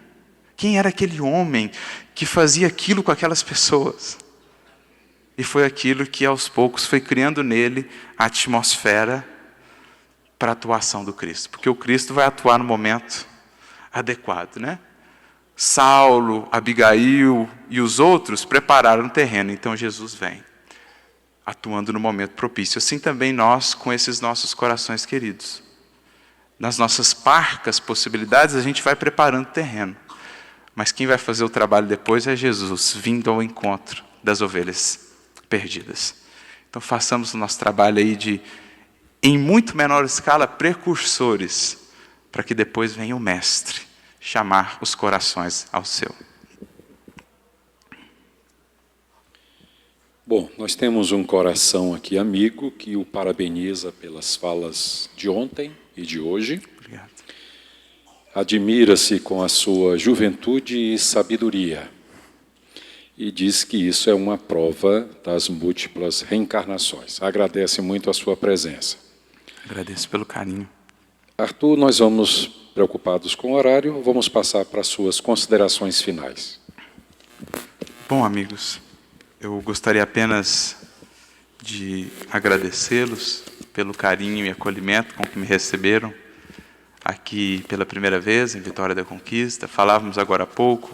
Quem era aquele homem que fazia aquilo com aquelas pessoas? E foi aquilo que aos poucos foi criando nele a atmosfera para a atuação do Cristo. Porque o Cristo vai atuar no momento adequado, né? Saulo, Abigail e os outros prepararam o terreno, então Jesus vem, atuando no momento propício. Assim também nós, com esses nossos corações queridos. Nas nossas parcas possibilidades, a gente vai preparando o terreno. Mas quem vai fazer o trabalho depois é Jesus, vindo ao encontro das ovelhas perdidas. Então façamos o nosso trabalho aí de, em muito menor escala, precursores, para que depois venha o Mestre chamar os corações ao seu. Bom, nós temos um coração aqui amigo que o parabeniza pelas falas de ontem e de hoje. Obrigado. Admira-se com a sua juventude e sabedoria e diz que isso é uma prova das múltiplas reencarnações. Agradece muito a sua presença. Agradeço pelo carinho. Arthur, nós vamos, preocupados com o horário, vamos passar para as suas considerações finais. Bom, amigos, eu gostaria apenas de agradecê-los pelo carinho e acolhimento com que me receberam aqui pela primeira vez em Vitória da Conquista. Falávamos agora há pouco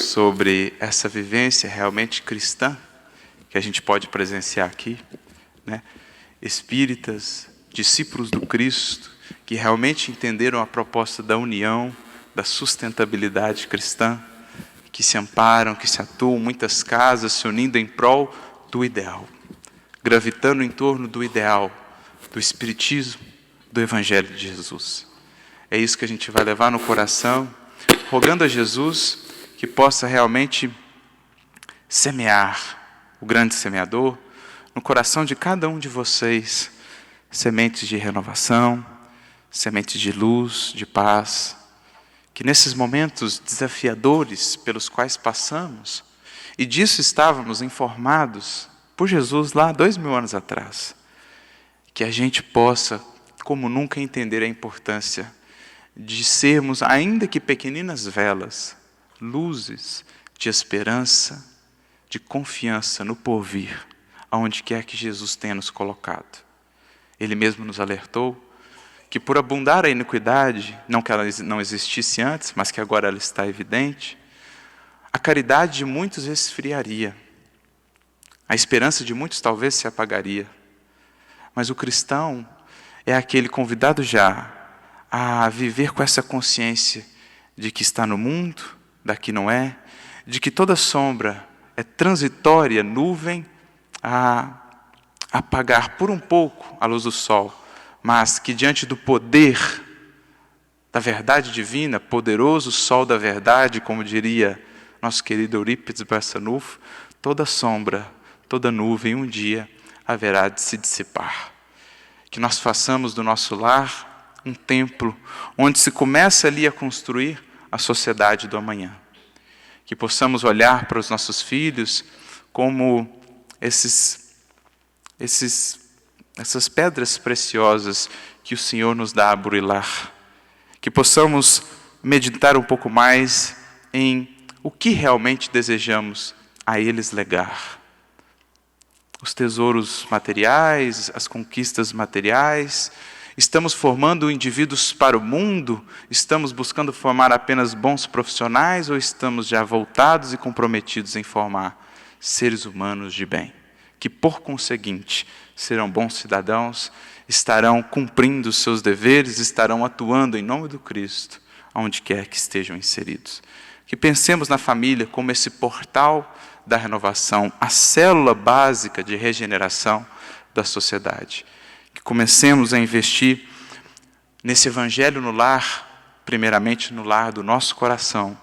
sobre essa vivência realmente cristã que a gente pode presenciar aqui, né? Espíritas, discípulos do Cristo, que realmente entenderam a proposta da união, da sustentabilidade cristã, que se amparam, que se atuam, muitas casas se unindo em prol do ideal, gravitando em torno do ideal, do Espiritismo, do Evangelho de Jesus. É isso que a gente vai levar no coração, rogando a Jesus que possa realmente semear, o grande semeador, no coração de cada um de vocês, sementes de renovação, sementes de luz, de paz, que nesses momentos desafiadores pelos quais passamos, e disso estávamos informados por Jesus lá 2000 anos atrás, que a gente possa, como nunca, entender a importância de sermos, ainda que pequeninas velas, luzes de esperança, de confiança no porvir, aonde quer que Jesus tenha nos colocado. Ele mesmo nos alertou que por abundar a iniquidade, não que ela não existisse antes, mas que agora ela está evidente, a caridade de muitos esfriaria, a esperança de muitos talvez se apagaria, mas o cristão é aquele convidado já a viver com essa consciência de que está no mundo, daqui não é, de que toda sombra é transitória, nuvem, a apagar por um pouco a luz do sol, mas que diante do poder da verdade divina, poderoso sol da verdade, como diria nosso querido Eurípides Barçanufo, toda sombra, toda nuvem um dia haverá de se dissipar. Que nós façamos do nosso lar um templo onde se começa ali a construir a sociedade do amanhã. Que possamos olhar para os nossos filhos como essas pedras preciosas que o Senhor nos dá a burilar. Que possamos meditar um pouco mais em o que realmente desejamos a eles legar. Os tesouros materiais, as conquistas materiais. Estamos formando indivíduos para o mundo? Estamos buscando formar apenas bons profissionais ou estamos já voltados e comprometidos em formar seres humanos de bem? que, por conseguinte, serão bons cidadãos, estarão cumprindo os seus deveres, estarão atuando em nome do Cristo, onde quer que estejam inseridos. Que pensemos na família como esse portal da renovação, a célula básica de regeneração da sociedade. Que comecemos a investir nesse evangelho no lar, primeiramente no lar do nosso coração,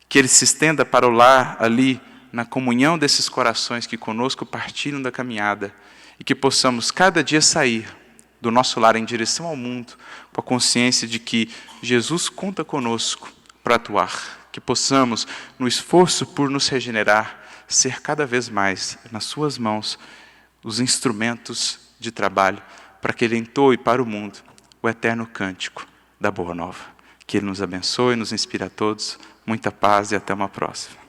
que ele se estenda para o lar ali, na comunhão desses corações que conosco partilham da caminhada, e que possamos cada dia sair do nosso lar em direção ao mundo, com a consciência de que Jesus conta conosco para atuar, que possamos, no esforço por nos regenerar, ser cada vez mais, nas suas mãos, os instrumentos de trabalho, para que ele entoe para o mundo o eterno cântico da Boa Nova. Que ele nos abençoe, nos inspire a todos, muita paz e até uma próxima.